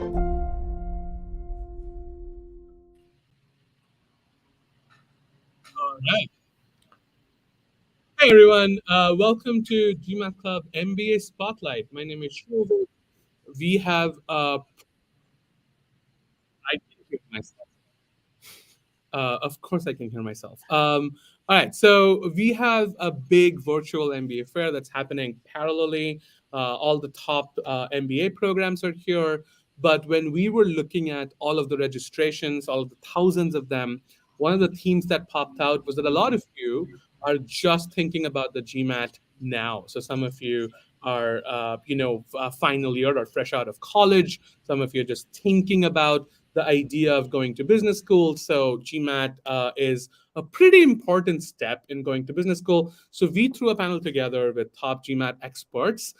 All right. Hey everyone, welcome to GMAT Club MBA Spotlight. My name is Shubhu. We have I can hear myself. Of course, I can hear myself. All right, so we have a big virtual MBA fair that's happening parallelly. All the top MBA programs are here. But when we were looking at all of the registrations, all of the thousands of them, one of the themes that popped out was that a lot of you are just thinking about the GMAT now. So some of you are, final year or fresh out of college. Some of you are just thinking about the idea of going to business school. So GMAT is a pretty important step in going to business school. So we threw a panel together with top GMAT experts,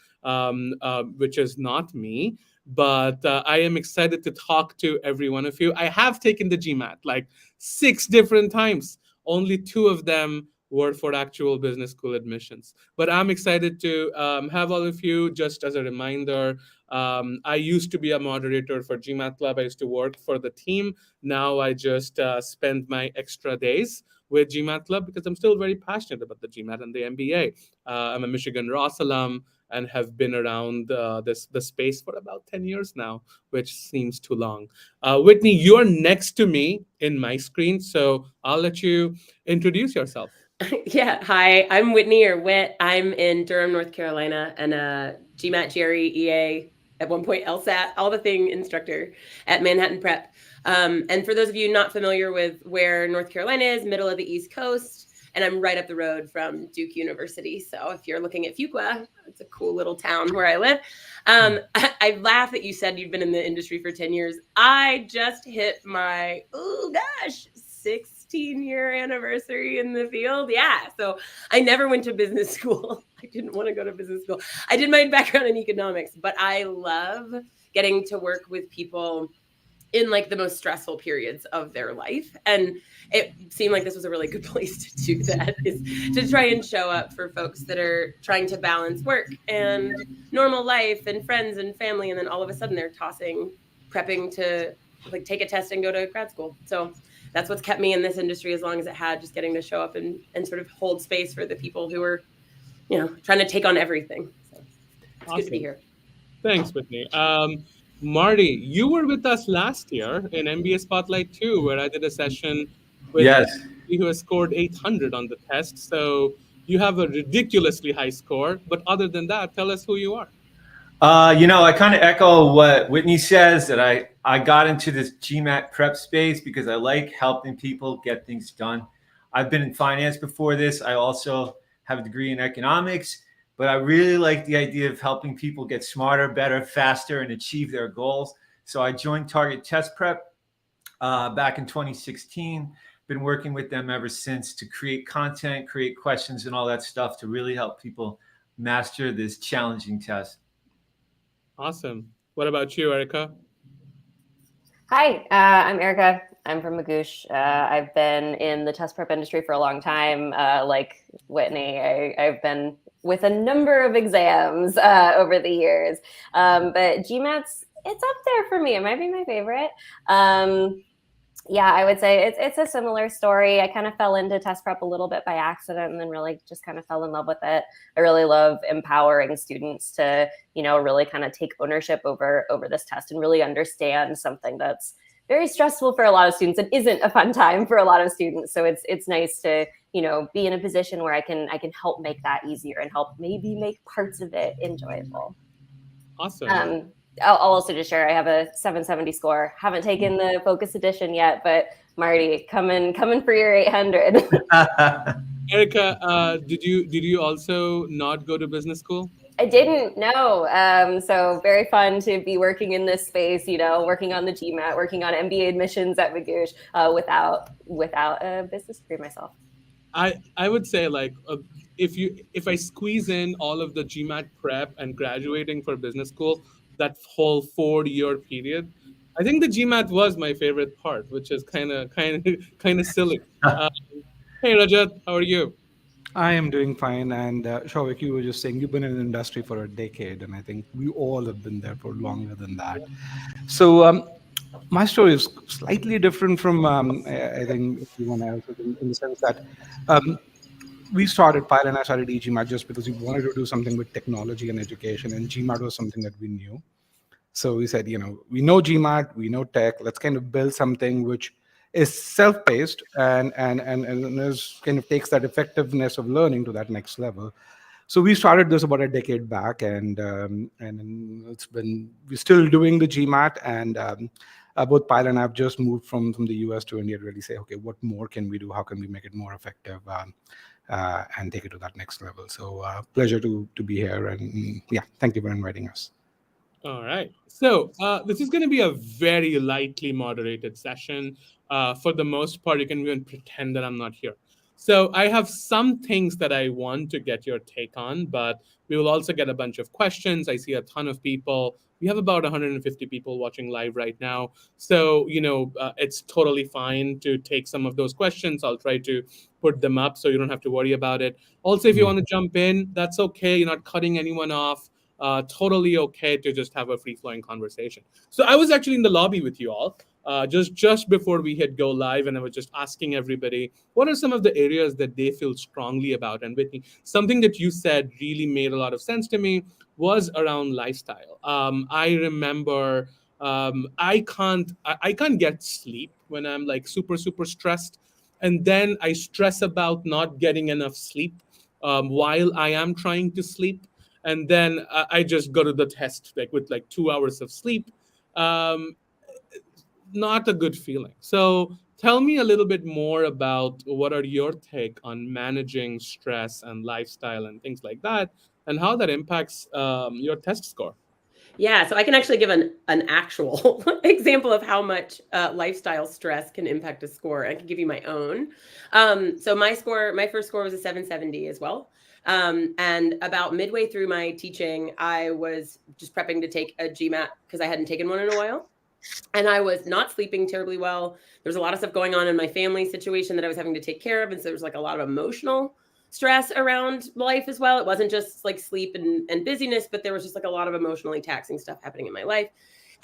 which is not me. But I am excited to talk to every one of you. I have taken the GMAT like 6 different times. Only 2 of them were for actual business school admissions. But I'm excited to have all of you. Just as a reminder, I used to be a moderator for GMAT Club. I used to work for the team. Now I just spend my extra days with GMAT Club because I'm still very passionate about the GMAT and the MBA. I'm a Michigan Ross alum and have been around the space for about 10 years now, which seems too long. Whitney, you're next to me in my screen, so I'll let you introduce yourself. Yeah, hi, I'm Whitney or Whit. I'm in Durham, North Carolina, and a GMAT, GRE, EA, at one point LSAT, all the thing instructor at Manhattan Prep. And for those of you not familiar with where North Carolina is, middle of the East Coast, and I'm right up the road from Duke University. So if you're looking at Fuqua, it's a cool little town where I live. I laugh that you said you've been in the industry for 10 years. I just hit my, 16-year anniversary in the field. Yeah. So I never went to business school. I didn't want to go to business school. I did my background in economics, but I love getting to work with people in like the most stressful periods of their life. And it seemed like this was a really good place to do that, is to try and show up for folks that are trying to balance work and normal life and friends and family. And then all of a sudden they're prepping to like take a test and go to grad school. So that's what's kept me in this industry as long as it had, just getting to show up and sort of hold space for the people who are, trying to take on everything. So it's Awesome. good to be here. Thanks, Whitney. Marty, you were with us last year in MBA Spotlight 2, where I did a session with Yes. somebody who has scored 800 on the test. So you have a ridiculously high score. But other than that, tell us who you are. I kind of echo what Whitney says, that I got into this GMAT prep space because I like helping people get things done. I've been in finance before this. I also have a degree in economics, but I really like the idea of helping people get smarter, better, faster, and achieve their goals. So I joined Target Test Prep back in 2016. Been working with them ever since to create content, create questions, and all that stuff to really help people master this challenging test. Awesome. What about you, Erica? Hi, I'm Erica. I'm from Magoosh. I've been in the test prep industry for a long time. Like Whitney, I've been with a number of exams over the years. But GMAT's, it's up there for me. It might be my favorite. Yeah, I would say it's a similar story. I kind of fell into test prep a little bit by accident and then really just kind of fell in love with it. I really love empowering students to, really kind of take ownership over this test and really understand something that's very stressful for a lot of students and isn't a fun time for a lot of students. So it's nice to, be in a position where I can help make that easier and help maybe make parts of it enjoyable. Awesome. I'll also just share I have a 770 score. Haven't taken the Focus Edition yet, but Marty, coming for your 800. Erica, did you also not go to business school? I didn't, no. So very fun to be working in this space, working on the GMAT, working on MBA admissions at Magoosh without a business degree myself. I would say like if I squeeze in all of the GMAT prep and graduating for business school, that whole 4-year period, I think the GMAT was my favorite part, which is kind of silly. Hey Rajat, how are you? I am doing fine. And Shavik, you were just saying you've been in the industry for a decade, and I think we all have been there for longer than that. So my story is slightly different from I think everyone else in the sense that um, we started Pile and I started GMAT just because we wanted to do something with technology and education, and GMAT was something that we knew. So we said, we know GMAT, we know tech. Let's kind of build something which is self-paced and is kind of takes that effectiveness of learning to that next level. So we started this about a decade back, and it's been we're still doing the GMAT, and both Pyle and I have just moved from the US to India to really say, okay, what more can we do? How can we make it more effective? And take it to that next level. So pleasure to be here, and yeah, thank you for inviting us. All right. So this is going to be a very lightly moderated session. For the most part, you can even pretend that I'm not here. So I have some things that I want to get your take on, but we will also get a bunch of questions. I see a ton of people. We have about 150 people watching live right now. So, it's totally fine to take some of those questions. I'll try to put them up so you don't have to worry about it. Also, if you want to jump in, that's okay. You're not cutting anyone off. Totally okay to just have a free flowing conversation. So I was actually in the lobby with you all just before we hit go live, and I was just asking everybody what are some of the areas that they feel strongly about. And Whitney, something that you said really made a lot of sense to me was around lifestyle. I remember I can't get sleep when I'm like super stressed, and then I stress about not getting enough sleep while I am trying to sleep, and then I just go to the test like with like 2 hours of sleep. Um, not a good feeling. So tell me a little bit more about what are your take on managing stress and lifestyle and things like that, and how that impacts your test score. Yeah, so I can actually give an actual example of how much lifestyle stress can impact a score. I can give you my own. So my first score was a 770 as well. And about midway through my teaching, I was just prepping to take a GMAT because I hadn't taken one in a while. And I was not sleeping terribly well. There was a lot of stuff going on in my family situation that I was having to take care of. And so there was like a lot of emotional stress around life as well. It wasn't just like sleep and busyness, but there was just like a lot of emotionally taxing stuff happening in my life.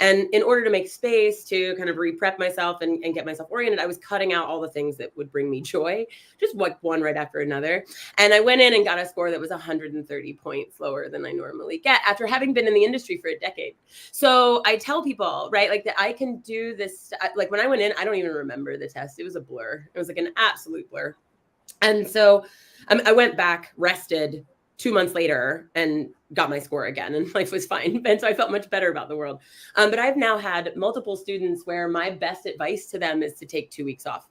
And in order to make space to kind of re-prep myself and get myself oriented, I was cutting out all the things that would bring me joy, just like one right after another. And I went in and got a score that was 130 points lower than I normally get after having been in the industry for a decade. So I tell people, right, like that I can do this. Like when I went in, I don't even remember the test. It was a blur. It was like an absolute blur. And so I went back, rested 2 months later, and got my score again, and life was fine. And so I felt much better about the world. But I've now had multiple students where my best advice to them is to take 2 weeks off.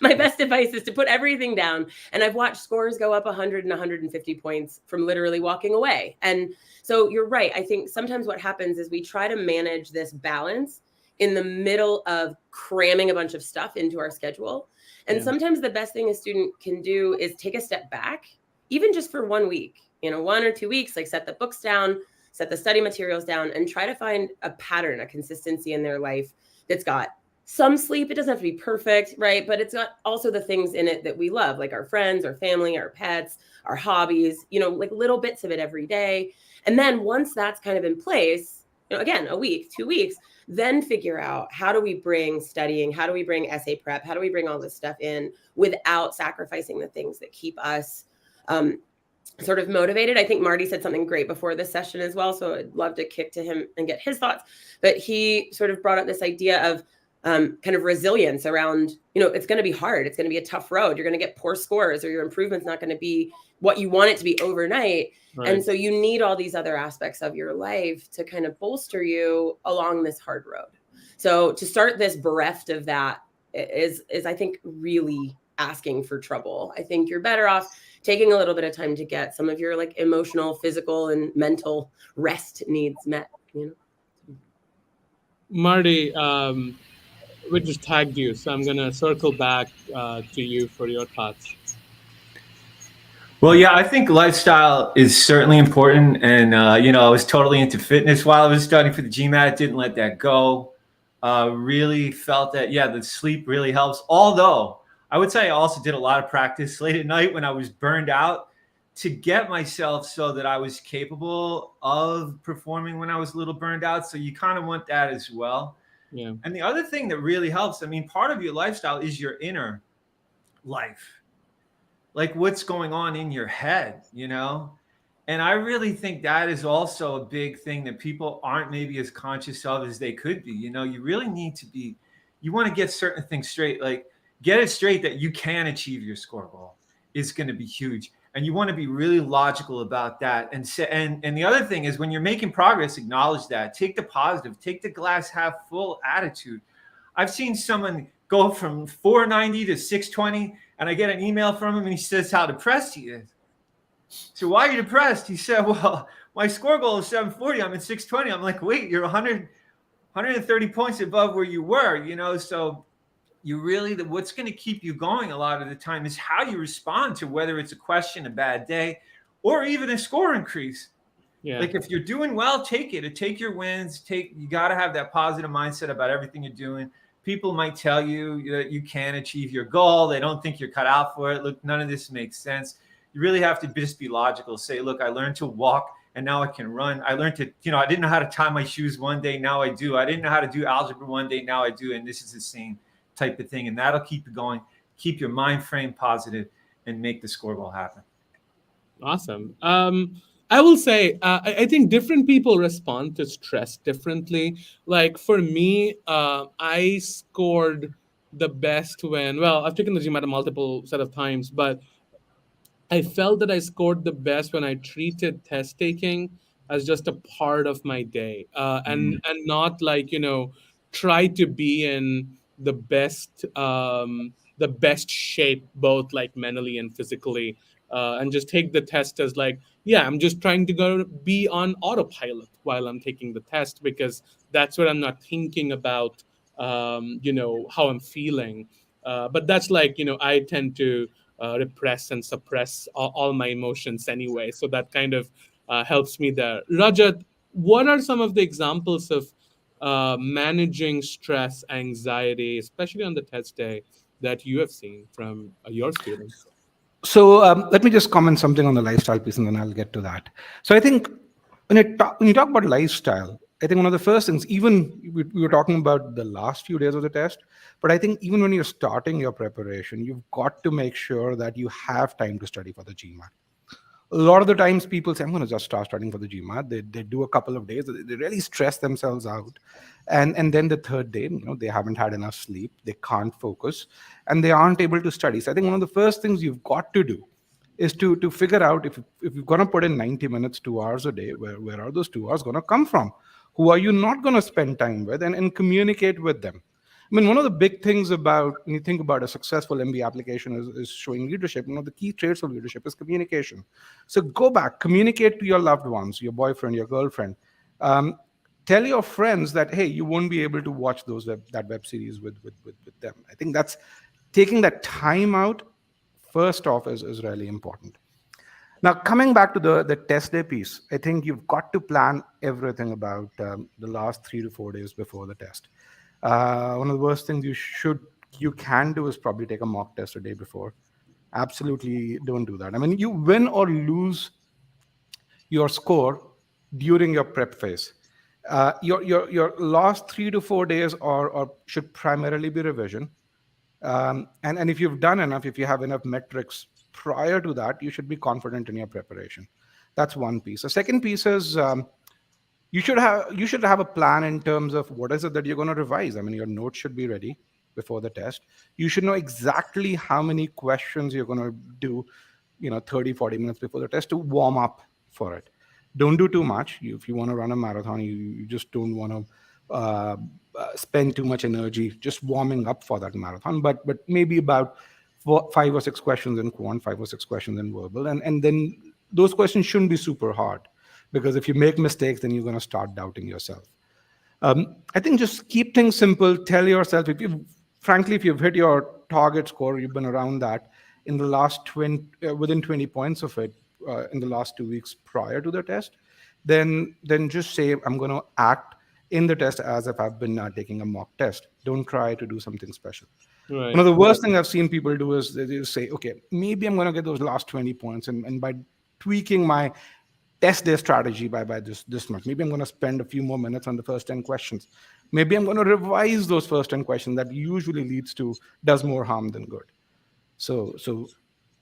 My best advice is to put everything down. And I've watched scores go up 100 and 150 points from literally walking away. And so you're right. I think sometimes what happens is we try to manage this balance in the middle of cramming a bunch of stuff into our schedule. And sometimes the best thing a student can do is take a step back, even just for 1 week, 1 or 2 weeks, like set the books down, set the study materials down, and try to find a pattern, a consistency in their life that's got some sleep. It doesn't have to be perfect, right? But it's got also the things in it that we love, like our friends, our family, our pets, our hobbies, like little bits of it every day. And then once that's kind of in place, again, a week, 2 weeks, then figure out how do we bring studying, how do we bring essay prep, how do we bring all this stuff in without sacrificing the things that keep us sort of motivated. I think Marty said something great before this session as well. So I'd love to kick to him and get his thoughts. But he sort of brought up this idea of kind of resilience around, it's going to be hard. It's going to be a tough road. You're going to get poor scores, or your improvement's not going to be what you want it to be overnight. Right. And so you need all these other aspects of your life to kind of bolster you along this hard road. So to start this bereft of that is I think really asking for trouble. I think you're better off taking a little bit of time to get some of your like emotional, physical, and mental rest needs met. Marty, we just tagged you, so I'm gonna circle back to you for your thoughts. Well, yeah, I think lifestyle is certainly important. And, I was totally into fitness while I was studying for the GMAT. Didn't let that go. Really felt that, the sleep really helps. Although I would say I also did a lot of practice late at night when I was burned out to get myself so that I was capable of performing when I was a little burned out. So you kind of want that as well. Yeah. And the other thing that really helps, I mean, part of your lifestyle is your inner life, like what's going on in your head, you know? And I really think that is also a big thing that people aren't maybe as conscious of as they could be. You know, you really need to be, you want to get certain things straight, like get it straight that you can achieve your score goal is going to be huge. And you want to be really logical about that. And say, and the other thing is when you're making progress, acknowledge that. Take the positive, take the glass half full attitude. I've seen someone go from 490 to 620, and I get an email from him and he says how depressed he is. So why are you depressed? He said, well, my score goal is 740. I'm at 620. I'm like, wait, you're 130 points above where you were, you know? So you really, what's going to keep you going a lot of the time is how you respond to whether it's a question, a bad day, or even a score increase. Yeah. Like if you're doing well, take it. Take your wins. You got to have that positive mindset about everything you're doing. People might tell you that you can achieve your goal. They don't think you're cut out for it. Look, none of this makes sense. You really have to just be logical. Say, look, I learned to walk and now I can run. I learned to, you know, I didn't know how to tie my shoes one day. Now I do. I didn't know how to do algebra one day. Now I do. And this is the same type of thing. And that'll keep you going, keep your mind frame positive, and make the score goal happen. Awesome. I will say, I think different people respond to stress differently. Like for me, I scored the best when, well, I've taken the GMAT a multiple set of times, but I felt that I scored the best when I treated test taking as just a part of my day, and not like, you know, try to be in the best shape, both like mentally and physically, and just take the test as like, yeah, I'm just trying to go be on autopilot while I'm taking the test, because that's where I'm not thinking about you know, how I'm feeling. But that's like, you know, I tend to repress and suppress all my emotions anyway. So that kind of helps me there. Rajat, what are some of the examples of managing stress, anxiety, especially on the test day, that you have seen from your students? So let me just comment something on the lifestyle piece, and then I'll get to that. So I think when you talk about lifestyle, I think one of the first things, even we were talking about the last few days of the test, but I think even when you're starting your preparation, you've got to make sure that you have time to study for the GMAT. A lot of the times people say, I'm going to just start studying for the GMAT. They do a couple of days, they really stress themselves out. And then the third day, you know, they haven't had enough sleep, they can't focus, and they aren't able to study. So I think one of the first things you've got to do is to figure out if you're going to put in 90 minutes, 2 hours a day, where are those 2 hours going to come from? Who are you not going to spend time with, and communicate with them? I mean, one of the big things about when you think about a successful MBA application is showing leadership. One of the key traits of leadership is communication. So go back, communicate to your loved ones, your boyfriend, your girlfriend. Tell your friends that, hey, you won't be able to watch that web series with them. I think that's taking that time out first off is really important. Now, coming back to the test day piece, I think you've got to plan everything about the last 3 to 4 days before the test. One of the worst things you can do is probably take a mock test a day before. Absolutely don't do that. I mean, you win or lose your score during your prep phase. Your last 3 to 4 days should primarily be revision. And if you've done enough, if you have enough metrics prior to that, you should be confident in your preparation. That's one piece. The second piece is you should have a plan in terms of what is it that you're going to revise. I mean, your notes should be ready before the test. You should know exactly how many questions you're going to do, 30, 40 minutes before the test to warm up for it. Don't do too much. If you want to run a marathon, you just don't want to spend too much energy just warming up for that marathon. But maybe about 5 or 6 questions in quant, 5 or 6 questions in verbal, and then those questions shouldn't be super hard, because if you make mistakes, then you're going to start doubting yourself. I think just keep things simple. Tell yourself, if you've hit your target score, you've been around that in the last within 20 points of it in the last 2 weeks prior to the test, then just say, I'm going to act in the test as if I've been taking a mock test. Don't try to do something special. One of Right. the worst things I've seen people do is they just say, okay, maybe I'm going to get those last 20 points. And by tweaking my test day strategy by this much, maybe I'm going to spend a few more minutes on the first 10 questions. Maybe I'm going to revise those first 10 questions. That usually does more harm than good. So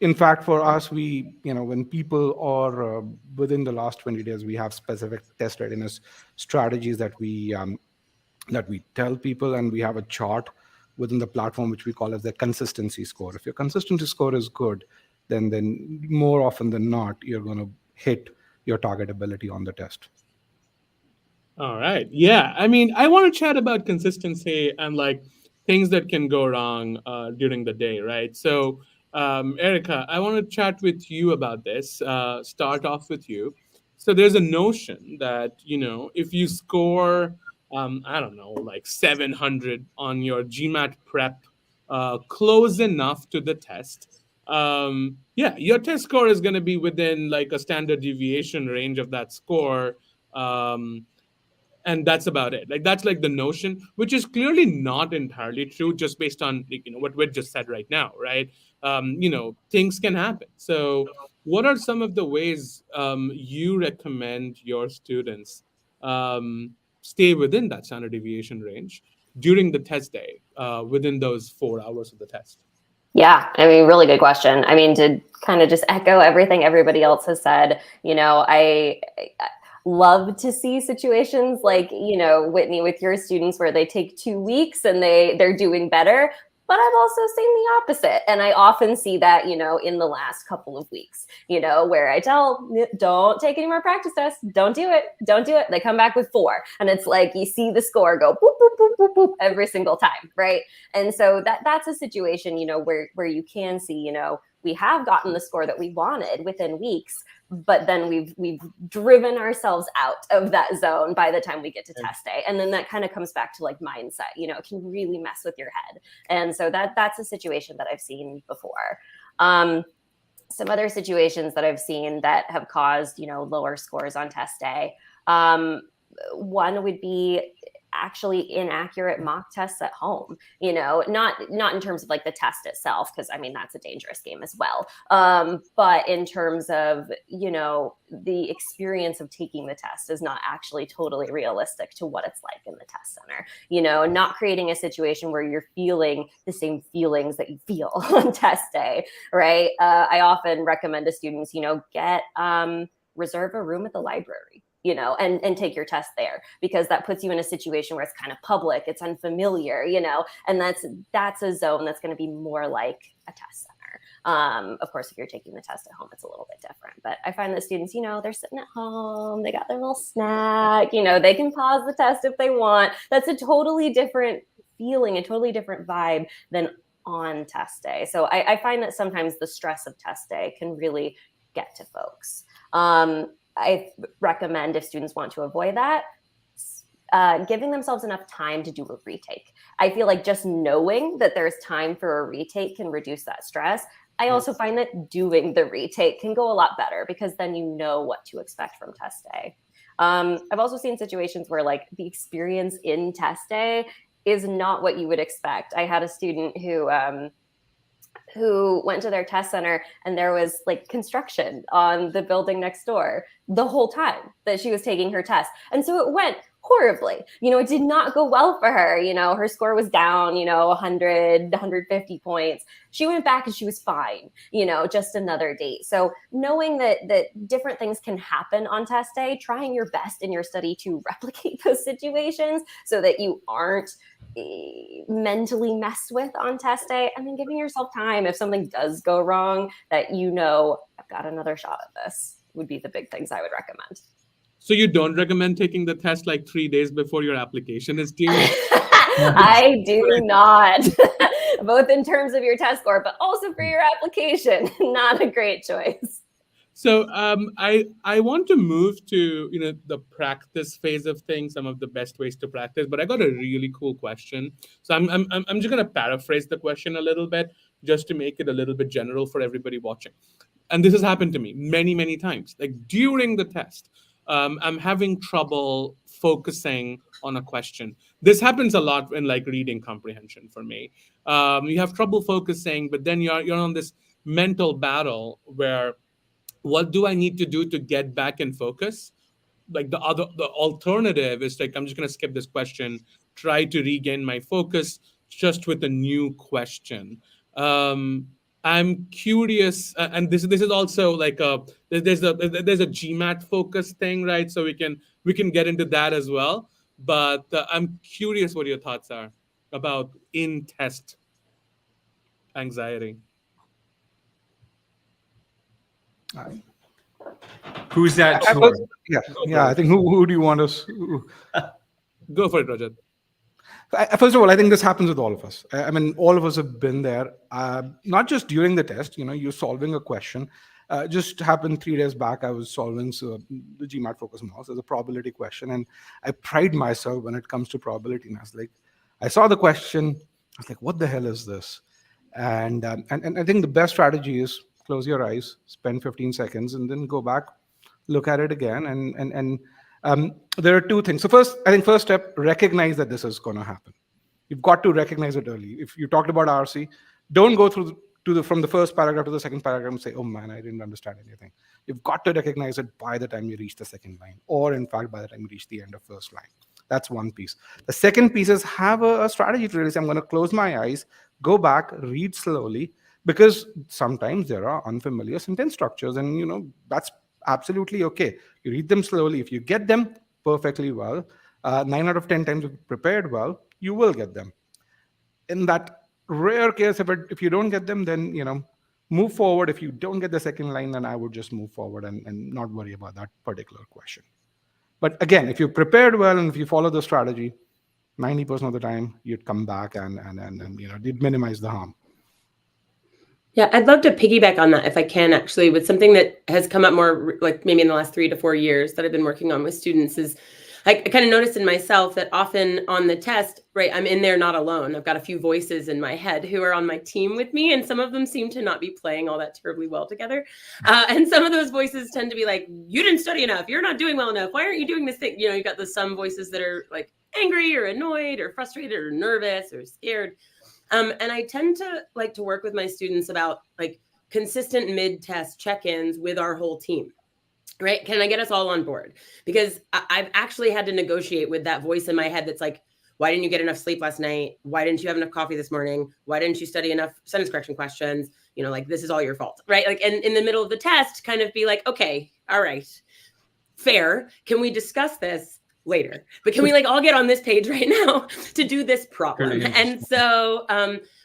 in fact, for us, when people are within the last 20 days, we have specific test readiness strategies that we tell people, and we have a chart within the platform which we call as the consistency score. If your consistency score is good, then more often than not, you're going to hit your target ability on the test. All right. Yeah. I mean, I want to chat about consistency and like things that can go wrong during the day, right? So, Erica, I want to chat with you about this. Start off with you. So, there's a notion that, if you score, I don't know, like 700 on your GMAT prep, close enough to the test, yeah, your test score is going to be within like a standard deviation range of that score. Um, and that's about it. Like that's like the notion, which is clearly not entirely true, just based on like, what we just said right now, right? Things can happen. So what are some of the ways you recommend your students stay within that standard deviation range during the test day, within those 4 hours of the test? Yeah, I mean, really good question. I mean, to kind of just echo everything everybody else has said, I love to see situations like, Whitney, with your students where they take 2 weeks and they're doing better. But I've also seen the opposite. And I often see that, in the last couple of weeks, where I tell, don't take any more practice tests. Don't do it. Don't do it. They come back with 4. And it's like, you see the score go boop, boop, boop, boop, boop every single time. Right. And so that's a situation, where you can see, we have gotten the score that we wanted within weeks, but then we've driven ourselves out of that zone by the time we get to test day. And then that kind of comes back to like mindset, it can really mess with your head. And so that's a situation that I've seen before. Some other situations that I've seen that have caused, lower scores on test day. One would be actually inaccurate mock tests at home, not in terms of like the test itself, because I mean, that's a dangerous game as well. But in terms of, the experience of taking the test is not actually totally realistic to what it's like in the test center, not creating a situation where you're feeling the same feelings that you feel on test day, right? I often recommend to students, reserve a room at the library, and take your test there, because that puts you in a situation where it's kind of public, it's unfamiliar, and that's a zone that's going to be more like a test center. Of course, if you're taking the test at home, it's a little bit different, but I find that students, they're sitting at home, they got their little snack, they can pause the test if they want. That's a totally different feeling, a totally different vibe than on test day. So I find that sometimes the stress of test day can really get to folks. I recommend, if students want to avoid that, giving themselves enough time to do a retake. I feel like just knowing that there's time for a retake can reduce that stress. I also find that doing the retake can go a lot better, because then you know what to expect from test day. I've also seen situations where like the experience in test day is not what you would expect. I had a student who went to their test center, and there was like construction on the building next door the whole time that she was taking her test. And so it went horribly. It did not go well for her. Her score was down, 100, 150 points. She went back and she was fine, just another date. So knowing that different things can happen on test day, trying your best in your study to replicate those situations so that you aren't mentally messed with on test day, and then giving yourself time if something does go wrong, that I've got another shot at this, would be the big things I would recommend. So you don't recommend taking the test like 3 days before your application is due? I do not. Both in terms of your test score, but also for your application. Not a great choice. So I want to move to the practice phase of things, some of the best ways to practice. But I got a really cool question. So I'm just gonna paraphrase the question a little bit, just to make it a little bit general for everybody watching. And this has happened to me many times. Like during the test, I'm having trouble focusing on a question. This happens a lot in like reading comprehension for me. You have trouble focusing, but then you're on this mental battle where what do I need to do to get back in focus? Like the alternative is like I'm just going to skip this question, try to regain my focus just with a new question. I'm curious, and this is also like there's a GMAT focus thing, right? So we can get into that as well. But I'm curious what your thoughts are about in test anxiety. I, Who's that I for? first, yeah, Go for yeah. I it. think who do you want us? Go for it, Rajat. First of all, I think this happens with all of us. I mean, all of us have been there. Not just during the test. You're solving a question. Just happened 3 days back. I was solving the GMAT focus mouse as a probability question, and I pride myself when it comes to probability. And I was like, I saw the question. I was like, what the hell is this? And I think the best strategy is close your eyes, spend 15 seconds, and then go back, look at it again, and there are two things. So first, I think first step, recognize that this is going to happen. You've got to recognize it early. If you talked about RC, don't go through to the from the first paragraph to the second paragraph and say, "Oh man, I didn't understand anything." You've got to recognize it by the time you reach the second line, or in fact, by the time you reach the end of first line. That's one piece. The second piece is have a strategy to really say, "I'm going to close my eyes, go back, read slowly," because sometimes there are unfamiliar sentence structures, and that's absolutely okay. You read them slowly. If you get them perfectly well, 9 out of 10 times if you prepared well, you will get them. In that rare case, if you don't get them, then move forward. If you don't get the second line, then I would just move forward and not worry about that particular question. But again, if you prepared well and if you follow the strategy, 90% of the time you'd come back and did minimize the harm. Yeah, I'd love to piggyback on that if I can, actually, with something that has come up more like maybe in the last 3 to 4 years that I've been working on with students is I kind of noticed in myself that often on the test, right, I'm in there not alone. I've got a few voices in my head who are on my team with me, and some of them seem to not be playing all that terribly well together. And some of those voices tend to be like, you didn't study enough. You're not doing well enough. Why aren't you doing this thing? You got the some voices that are like angry or annoyed or frustrated or nervous or scared. And I tend to like to work with my students about like consistent mid-test check-ins with our whole team. Right? Can I get us all on board? Because I've actually had to negotiate with that voice in my head that's like, why didn't you get enough sleep last night? Why didn't you have enough coffee this morning? Why didn't you study enough sentence correction questions? Like this is all your fault, right? Like, and in the middle of the test, kind of be like, okay, all right, fair. Can we discuss this later? But can we like all get on this page right now to do this problem? And so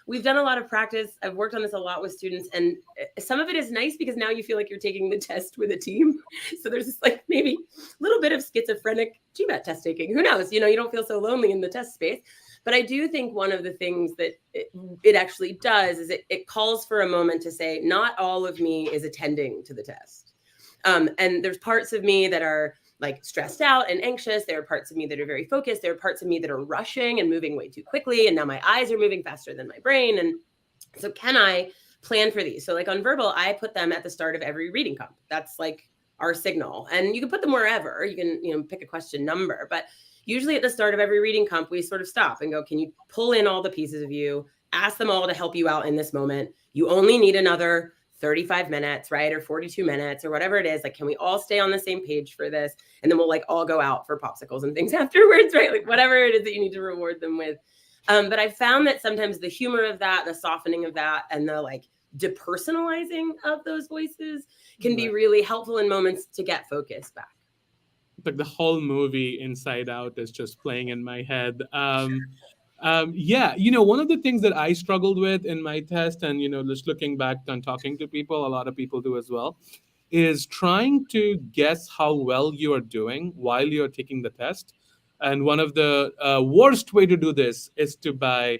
we've done a lot of practice. I've worked on this a lot with students, and some of it is nice because now you feel like you're taking the test with a team. So there's this like maybe a little bit of schizophrenic GMAT test taking. Who knows? You don't feel so lonely in the test space. But I do think one of the things that it actually does is it calls for a moment to say, not all of me is attending to the test. And there's parts of me that are like stressed out and anxious. There are parts of me that are very focused. There are parts of me that are rushing and moving way too quickly. And now my eyes are moving faster than my brain. And so can I plan for these? So like on verbal, I put them at the start of every reading comp. That's like our signal. And you can put them wherever. You can, pick a question number. But usually at the start of every reading comp, we sort of stop and go, can you pull in all the pieces of you? Ask them all to help you out in this moment. You only need another 35 minutes, right? Or 42 minutes or whatever it is. Like, can we all stay on the same page for this? And then we'll like all go out for popsicles and things afterwards, right? Like whatever it is that you need to reward them with. But I found that sometimes the humor of that, the softening of that, and the like depersonalizing of those voices can be really helpful in moments to get focus back. Like the whole movie Inside Out is just playing in my head. Yeah, one of the things that I struggled with in my test, and just looking back and talking to people, a lot of people do as well, is trying to guess how well you are doing while you're taking the test. And one of the worst way to do this is to by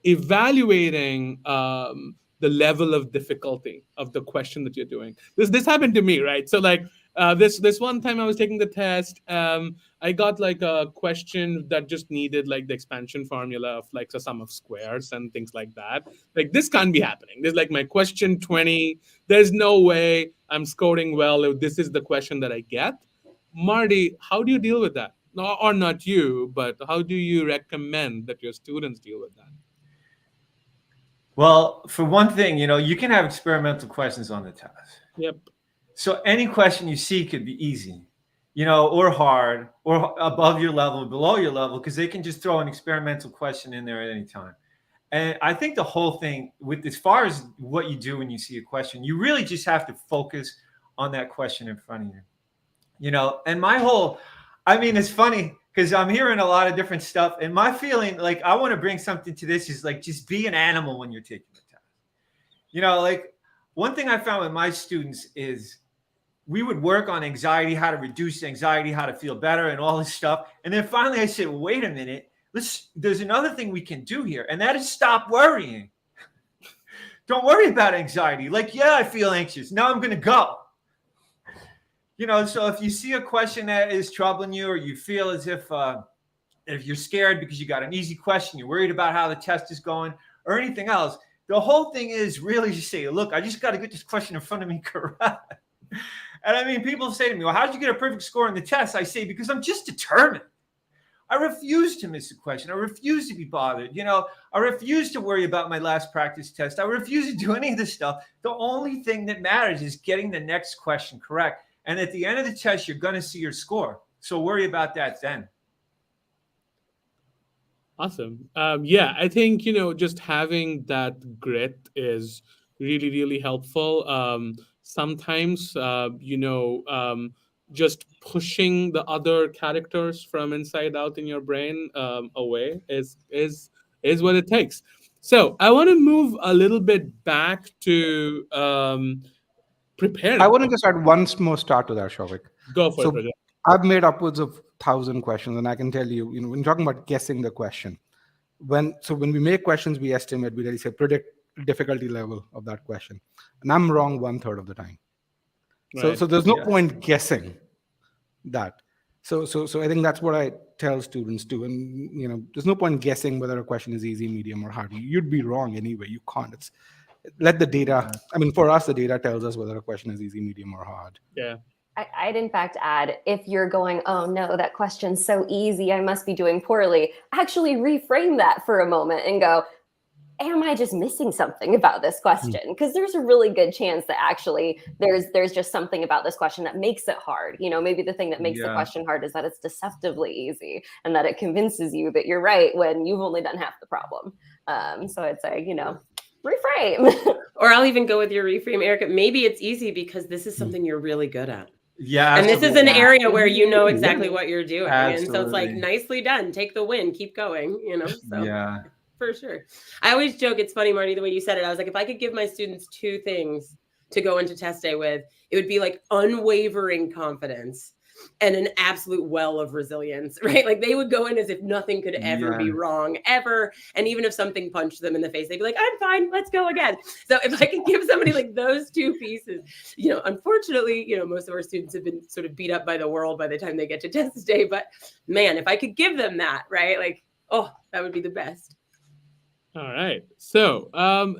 evaluating the level of difficulty of the question that you're doing. This happened to me, right? So like this one time I was taking the test, I got like a question that just needed like the expansion formula of like the sum of squares and things like that. Like this can't be happening. There's like my question 20. There's no way I'm scoring well if this is the question that I get. Marty, how do you deal with that? No, or not you, but how do you recommend that your students deal with that? Well, for one thing, you can have experimental questions on the test. Yep. So any question you see could be easy, or hard, or above your level, below your level, because they can just throw an experimental question in there at any time. And I think the whole thing, with as far as what you do when you see a question, you really just have to focus on that question in front of you. And it's funny because I'm hearing a lot of different stuff, and my feeling, like, I want to bring something to this, is like, just be an animal when you're taking the test. Like, one thing I found with my students is we would work on anxiety, how to reduce anxiety, how to feel better, and all this stuff. And then finally I said, wait a minute, there's another thing we can do here, and that is stop worrying. Don't worry about anxiety. Like, yeah, I feel anxious. Now I'm going to go. So if you see a question that is troubling you, or you feel as if you're scared because you got an easy question, you're worried about how the test is going, or anything else, the whole thing is really just say, look, I just got to get this question in front of me correct. And people say to me, well, how did you get a perfect score on the test? I say, because I'm just determined. I refuse to miss a question. I refuse to be bothered. I refuse to worry about my last practice test. I refuse to do any of this stuff. The only thing that matters is getting the next question correct. And at the end of the test, you're going to see your score. So worry about that then. Awesome. Yeah, I think, just having that grit is really, really helpful. Sometimes, just pushing the other characters from inside out in your brain away is what it takes. So I want to move a little bit back to I preparing. want to just add one more start to that, Shovik. Go for it, So Rajat. I've made upwards of 1,000 questions, and I can tell you, when you're talking about guessing the question, when we make questions, we estimate, we really say predict difficulty level of that question, and I'm wrong 1/3 of the time. So Right. there's no point guessing that. So I think that's what I tell students too. And there's no point guessing whether a question is easy, medium, or hard. You'd be wrong anyway. You can't. Let the data. For us, the data tells us whether a question is easy, medium, or hard. Yeah. I'd in fact add, if you're going, oh no, that question's so easy, I must be doing poorly, actually reframe that for a moment and go, am I just missing something about this question? Because there's a really good chance that actually there's just something about this question that makes it hard. Maybe the thing that makes the question hard is that it's deceptively easy, and that it convinces you that you're right when you've only done half the problem. So I'd say, reframe. Or I'll even go with your reframe, Erica. Maybe it's easy because this is something you're really good at. Yeah. And this is an area where you know exactly what you're doing. Absolutely. And so it's like, nicely done. Take the win. Keep going, So yeah. For sure. I always joke, it's funny, Marty, the way you said it. I was like, if I could give my students 2 things to go into test day with, it would be like unwavering confidence and an absolute well of resilience, right? Like they would go in as if nothing could ever be wrong, ever. And even if something punched them in the face, they'd be like, I'm fine, let's go again. So if I could give somebody like those 2 pieces, unfortunately, most of our students have been sort of beat up by the world by the time they get to test day. But man, if I could give them that, right? Like, oh, that would be the best. All right. So,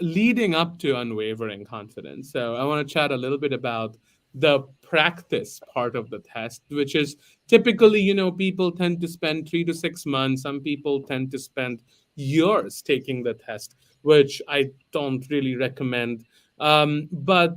leading up to unwavering confidence. So, I want to chat a little bit about the practice part of the test, which is typically, people tend to spend 3 to 6 months. Some people tend to spend years taking the test, which I don't really recommend. But,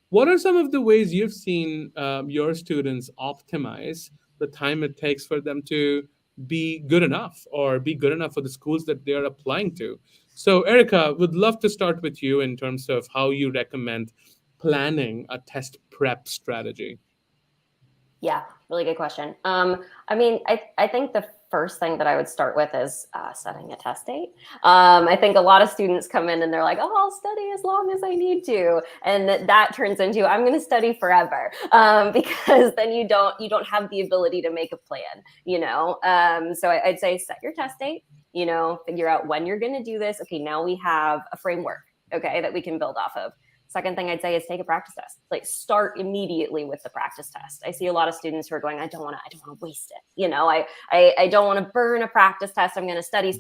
what are some of the ways you've seen your students optimize the time it takes for them to be good enough, or be good enough for the schools that they're applying to? So, Erica, would love to start with you in terms of how you recommend planning a test prep strategy. Yeah, really good question. I think the first thing that I would start with is setting a test date. I think a lot of students come in and they're like, oh, I'll study as long as I need to. And that turns into, I'm going to study forever, because then you don't have the ability to make a plan, So I'd say set your test date, figure out when you're going to do this. Okay, now we have a framework, okay, that we can build off of. Second thing I'd say is take a practice test. Like start immediately with the practice test. I see a lot of students who are going, I don't want to waste it. I don't want to burn a practice test. I'm going to study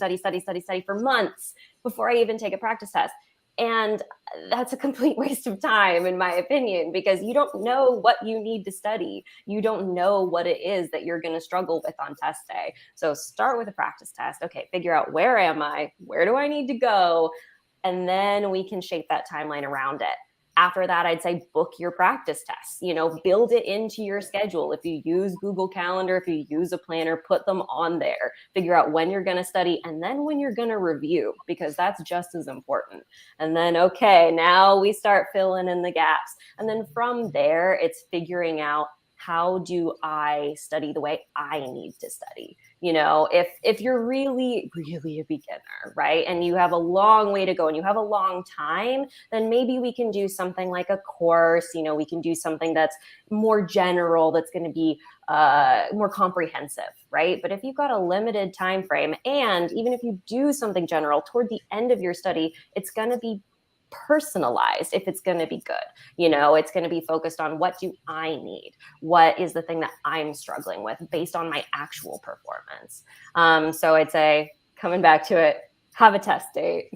for months before I even take a practice test. And that's a complete waste of time, in my opinion, because you don't know what you need to study. You don't know what it is that you're going to struggle with on test day. So start with a practice test. Okay, figure out, where am I? Where do I need to go? And then we can shape that timeline around it. After that, I'd say book your practice tests, build it into your schedule. If you use Google Calendar, if you use a planner, put them on there, figure out when you're going to study and then when you're going to review, because that's just as important. And then, okay, now we start filling in the gaps. And then from there, it's figuring out, how do I study the way I need to study? If you're really, really a beginner, right, and you have a long way to go and you have a long time, then maybe we can do something like a course. We can do something that's more general, that's going to be more comprehensive, right? But if you've got a limited time frame, and even if you do something general toward the end of your study, it's going to be personalized if it's going to be good. It's going to be focused on, what do I need? What is the thing that I'm struggling with based on my actual performance? So I'd say, coming back to it, have a test date,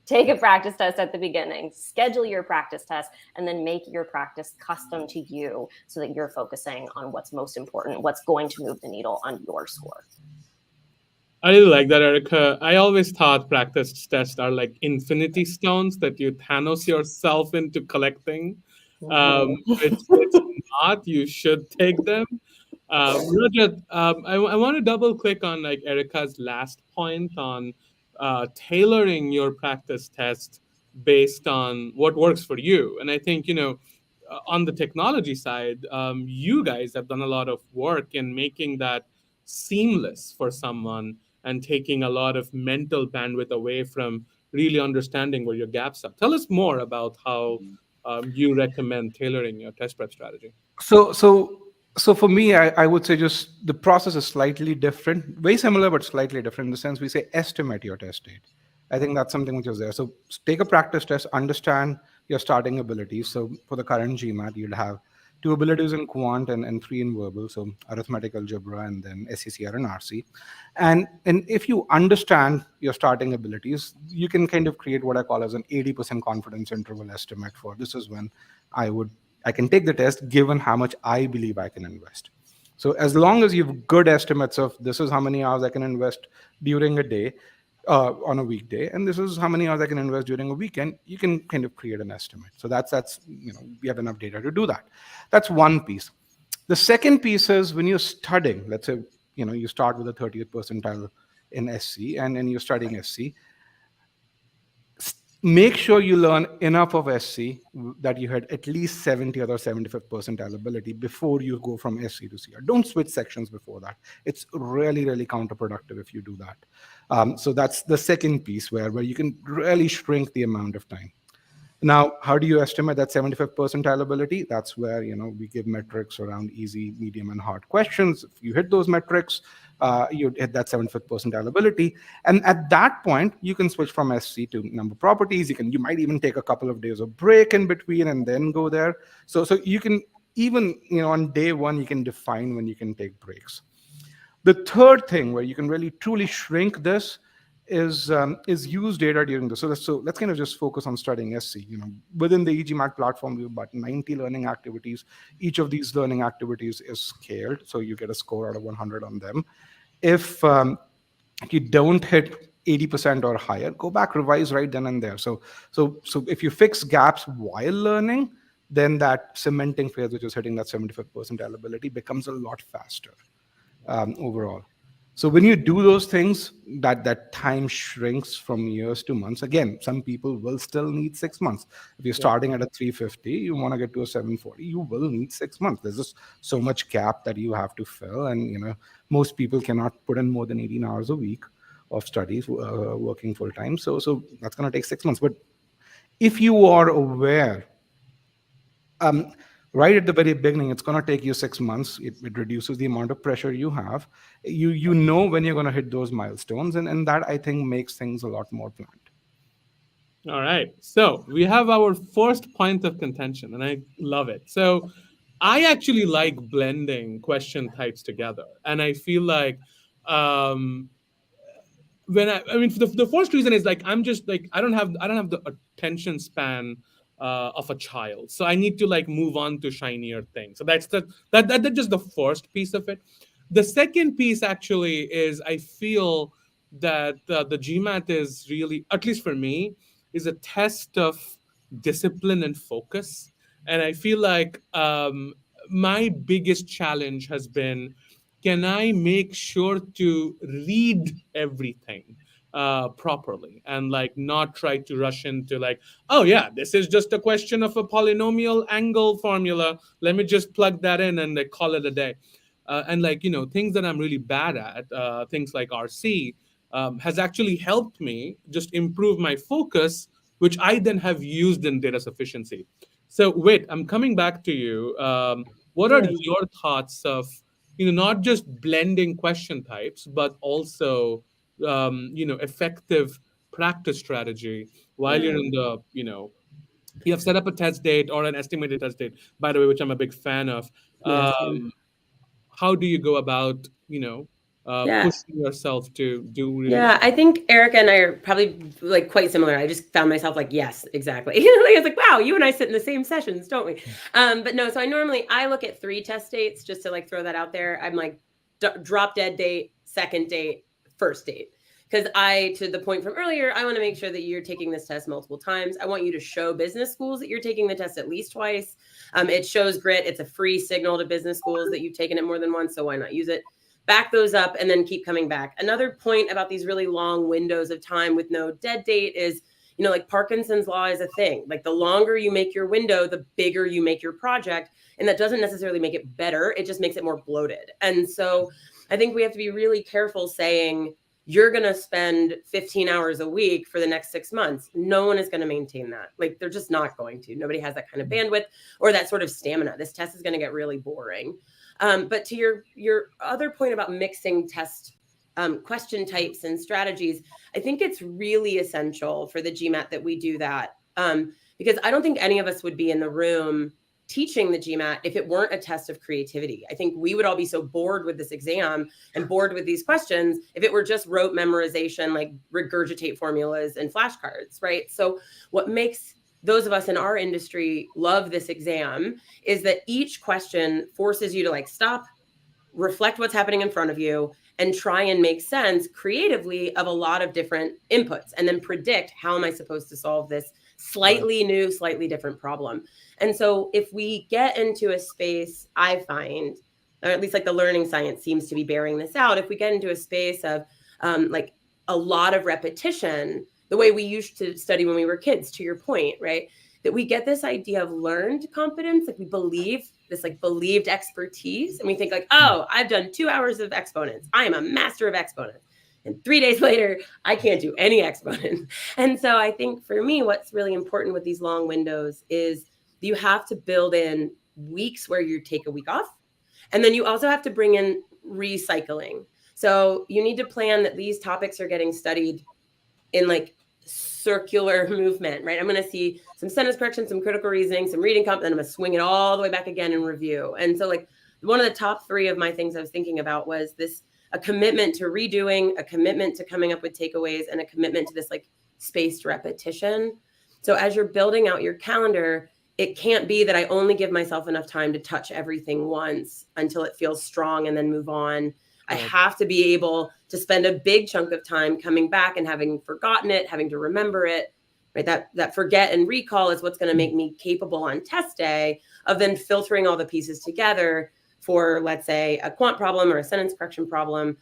take a practice test at the beginning, schedule your practice test, and then make your practice custom to you so that you're focusing on what's most important, what's going to move the needle on your score. I really like that, Erica. I always thought practice tests are like infinity stones that you Thanos yourself into collecting, which it's not. You should take them. Rajat, I want to double click on like Erica's last point on tailoring your practice test based on what works for you. And I think, on the technology side, you guys have done a lot of work in making that seamless for someone and taking a lot of mental bandwidth away from really understanding where your gaps are. Tell us more about how you recommend tailoring your test prep strategy. So, so, so for me, I would say just the process is slightly different, very similar, but slightly different in the sense we say estimate your test date. I think that's something which is there. So take a practice test, understand your starting abilities. So for the current GMAT, you'll have two abilities in quant and three in verbal, so arithmetic, algebra, and then SCCR and RC. And if you understand your starting abilities, you can kind of create what I call as an 80% confidence interval estimate for, this is when I can take the test given how much I believe I can invest. So as long as you've good estimates of, this is how many hours I can invest during a day, on a weekday, and this is how many hours I can invest during a weekend, you can kind of create an estimate. So that's we have enough data to do that. That's one piece. The second piece is, when you're studying, let's say you start with a 30th percentile in SC, and you're studying SC, make sure you learn enough of SC that you had at least 70th or 75th percentile ability before you go from SC to CR. Don't switch sections before that. It's really, really counterproductive if you do that. So that's the second piece where you can really shrink the amount of time. Now, how do you estimate that 75th percentile ability? That's where we give metrics around easy, medium, and hard questions. If you hit those metrics, you hit that 75th percentile ability, and at that point, you can switch from SC to number properties. You might even take a couple of days of break in between and then go there. So you can even on day one, you can define when you can take breaks. The third thing where you can really truly shrink this is use data during this. So let's kind of just focus on studying SC. Within the EGMAT platform, we have about 90 learning activities. Each of these learning activities is scaled, so you get a score out of 100 on them. If you don't hit 80% or higher, go back, revise right then and there. So if you fix gaps while learning, then that cementing phase, which is hitting that 75th percentile ability, becomes a lot faster overall. So when you do those things, that time shrinks from years to months. Again, some people will still need 6 months. If you're starting at a 350, you want to get to a 740, you will need 6 months. There's just so much gap that you have to fill. And, most people cannot put in more than 18 hours a week of studies, working full time. So that's going to take 6 months. But if you are aware, right at the very beginning, it's going to take you 6 months. It reduces the amount of pressure you have. You know when you're going to hit those milestones, and that, I think, makes things a lot more planned. All right. So we have our first point of contention, and I love it. So I actually like blending question types together. And I feel like I mean, the first reason is like I'm just like I don't have the attention span of a child, so I need to like move on to shinier things. So that's just the first piece of it. The second piece actually is I feel that the GMAT is really, at least for me, is a test of discipline and focus. And I feel like my biggest challenge has been, can I make sure to read everything properly and like not try to rush into like, oh yeah, this is just a question of a polynomial angle formula. Let me just plug that in and like call it a day. And like, things that I'm really bad at, things like RC, has actually helped me just improve my focus, which I then have used in data sufficiency. So wait, I'm coming back to you. What are Yeah. your thoughts of, not just blending question types, but also, effective practice strategy while you're Yeah. in the, you have set up a test date or an estimated test date, by the way, which I'm a big fan of. Yeah, same. How do you go about, Yeah. pushing yourself to do really well? Yeah, I think Erica and I are probably like quite similar. I just found myself like, yes, exactly. Like, it's like, wow, you and I sit in the same sessions, don't we? But no, so I look at 3 test dates just to like throw that out there. I'm like drop dead date, second date, first date. Because to the point from earlier, I want to make sure that you're taking this test multiple times. I want you to show business schools that you're taking the test at least twice. It shows grit. It's a free signal to business schools that you've taken it more than once, so why not use it? Back those up and then keep coming back. Another point about these really long windows of time with no dead date is, like Parkinson's law is a thing. Like the longer you make your window, the bigger you make your project. And that doesn't necessarily make it better. It just makes it more bloated. And so I think we have to be really careful saying, you're going to spend 15 hours a week for the next 6 months. No one is going to maintain that. Like they're just not going to. Nobody has that kind of bandwidth or that sort of stamina. This test is going to get really boring. But to your other point about mixing test question types and strategies, I think it's really essential for the GMAT that we do that, because I don't think any of us would be in the room teaching the GMAT if it weren't a test of creativity. I think we would all be so bored with this exam and bored with these questions if it were just rote memorization, like regurgitate formulas and flashcards, right? So what makes those of us in our industry love this exam is that each question forces you to like stop, reflect what's happening in front of you, and try and make sense creatively of a lot of different inputs, and then predict, how am I supposed to solve this slightly new, slightly different problem? And so if we get into a space, I find, or at least like the learning science seems to be bearing this out, if we get into a space of like a lot of repetition, the way we used to study when we were kids, to your point, right? That we get this idea of learned competence, like we believe this like believed expertise, and we think like, oh, I've done 2 hours of exponents, I am a master of exponents, and 3 days later I can't do any exponents. And so I think for me, what's really important with these long windows is you have to build in weeks where you take a week off, and then you also have to bring in recycling. So you need to plan that these topics are getting studied in like circular movement, right? I'm going to see some sentence correction, some critical reasoning, some reading comp, then I'm going to swing it all the way back again and review. And so like one of the top 3 of my things I was thinking about was a commitment to redoing, a commitment to coming up with takeaways, and a commitment to this like spaced repetition. So as you're building out your calendar, it can't be that I only give myself enough time to touch everything once until it feels strong and then move on. I have to be able to spend a big chunk of time coming back and having forgotten it, having to remember it, right? That forget and recall is what's going to make me capable on test day of then filtering all the pieces together for, let's say, a quant problem or a sentence correction problem,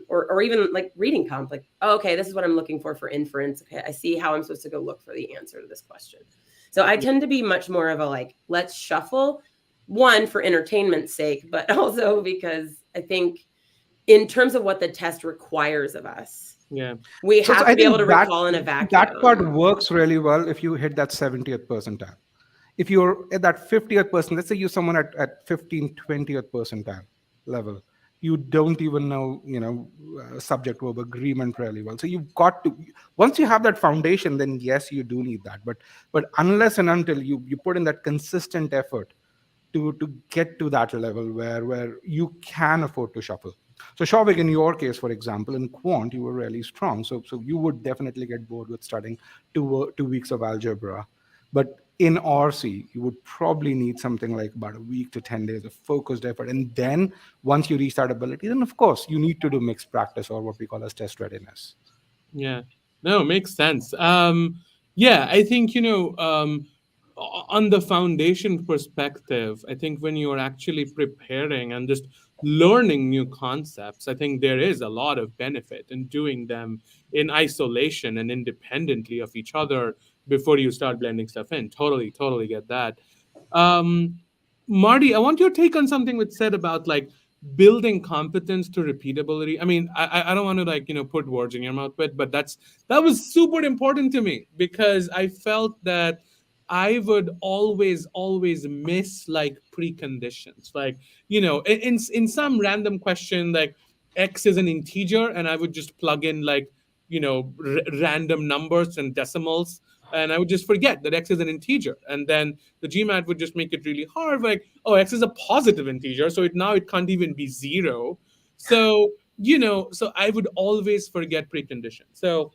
or even like reading comp, like, oh, okay, this is what I'm looking for inference. Okay, I see how I'm supposed to go look for the answer to this question. So I tend to be much more of a like, let's shuffle, one, for entertainment's sake, but also because I think in terms of what the test requires of us, we So have I to be able think to recall in a vacuum. that part works really well if you hit that 70th percentile. If you're at that 50th percent, let's say you're someone at 15, 20th percentile level, you don't even know, subject verb agreement really well. So you've got to, once you have that foundation, then yes, you do need that. But unless and until you put in that consistent effort to get to that level where you can afford to shuffle. So Shavik, in your case, for example, in quant, you were really strong. So you would definitely get bored with studying 2 weeks of algebra. But in RC, you would probably need something like about a week to 10 days of focused effort. And then once you reach that ability, then of course you need to do mixed practice, or what we call as test readiness. Yeah. No, makes sense. Yeah, I think, on the foundation perspective, I think when you're actually preparing and just learning new concepts, I think there is a lot of benefit in doing them in isolation and independently of each other before you start blending stuff in. Totally, totally get that. Um, Marty, I want your take on something which said about like building competence to repeatability. I mean, I don't want to like put words in your mouth, but that was super important to me because I felt that I would always miss like preconditions, like in some random question like x is an integer, and I would just plug in like random numbers and decimals, and I would just forget that x is an integer, and then the GMAT would just make it really hard. Like, oh, x is a positive integer, so it can't even be zero. So so I would always forget preconditions. So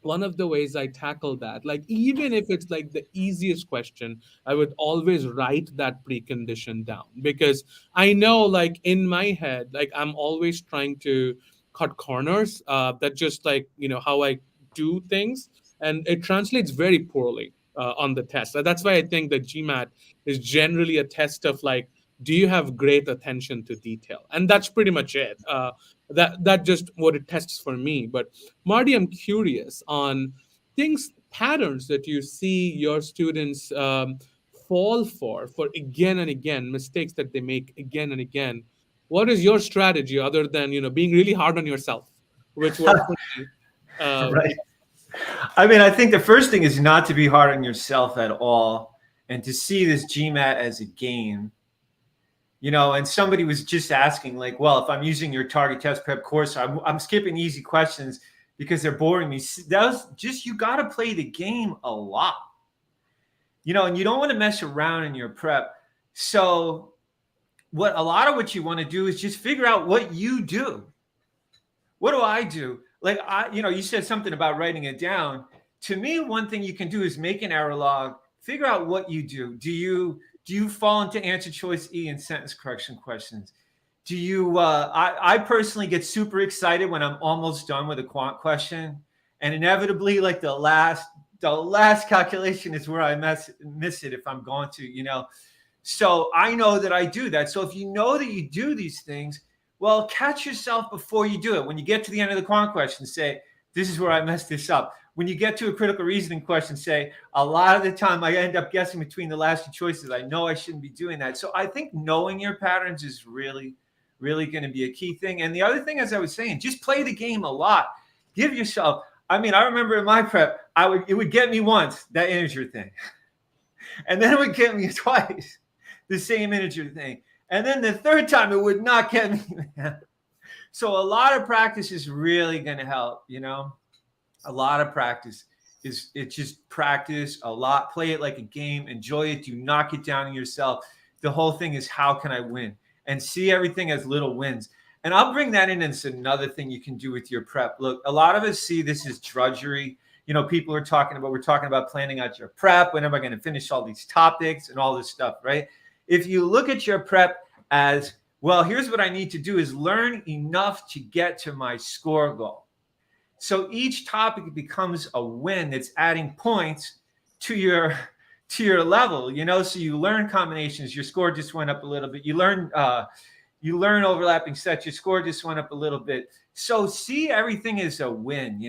one of the ways I tackle that, like even if it's like the easiest question, I would always write that precondition down because I know, like in my head, like I'm always trying to cut corners. That just like how I do things, and it translates very poorly on the test. So that's why I think that GMAT is generally a test of like, do you have great attention to detail, and that's pretty much it. That just what it tests for me. But Marty, I'm curious on patterns that you see your students fall for again and again, mistakes that they make again and again. What is your strategy other than being really hard on yourself, which works for me? Right. I mean, I think the first thing is not to be hard on yourself at all and to see this GMAT as a game. And somebody was just asking, like, well, if I'm using your target test prep course, I'm skipping easy questions because they're boring me. That was just, you got to play the game a lot, and you don't want to mess around in your prep. So a lot of what you want to do is just figure out what you do. What do I do? Like, you said something about writing it down. To me, one thing you can do is make an error log, figure out what you do. Do you fall into answer choice E in sentence correction questions? Do you, I personally get super excited when I'm almost done with a quant question, and inevitably like the last calculation is where I miss it if I'm going to, So I know that I do that. So if you know that you do these things, well, catch yourself before you do it. When you get to the end of the quant question, say, this is where I messed this up. When you get to a critical reasoning question, say, a lot of the time I end up guessing between the last two choices. I know I shouldn't be doing that. So I think knowing your patterns is really, really going to be a key thing. And the other thing, as I was saying, just play the game a lot. Give yourself, I remember in my prep, it would get me once, that integer thing. And then it would get me twice, the same integer thing. And then the third time it would not get me. So a lot of practice is really going to help, a lot of practice it's just practice a lot, play it like a game, enjoy it, do not get down on yourself. The whole thing is, how can I win? And see everything as little wins. And I'll bring that in as another thing you can do with your prep. Look, a lot of us see this as drudgery. People are talking about, we're talking about planning out your prep. When am I going to finish all these topics and all this stuff, right? If you look at your prep as, well, here's what I need to do is learn enough to get to my score goal. So each topic becomes a win that's adding points to your level, so you learn combinations, your score just went up a little bit. You learn overlapping sets, your score just went up a little bit. So see everything as a win,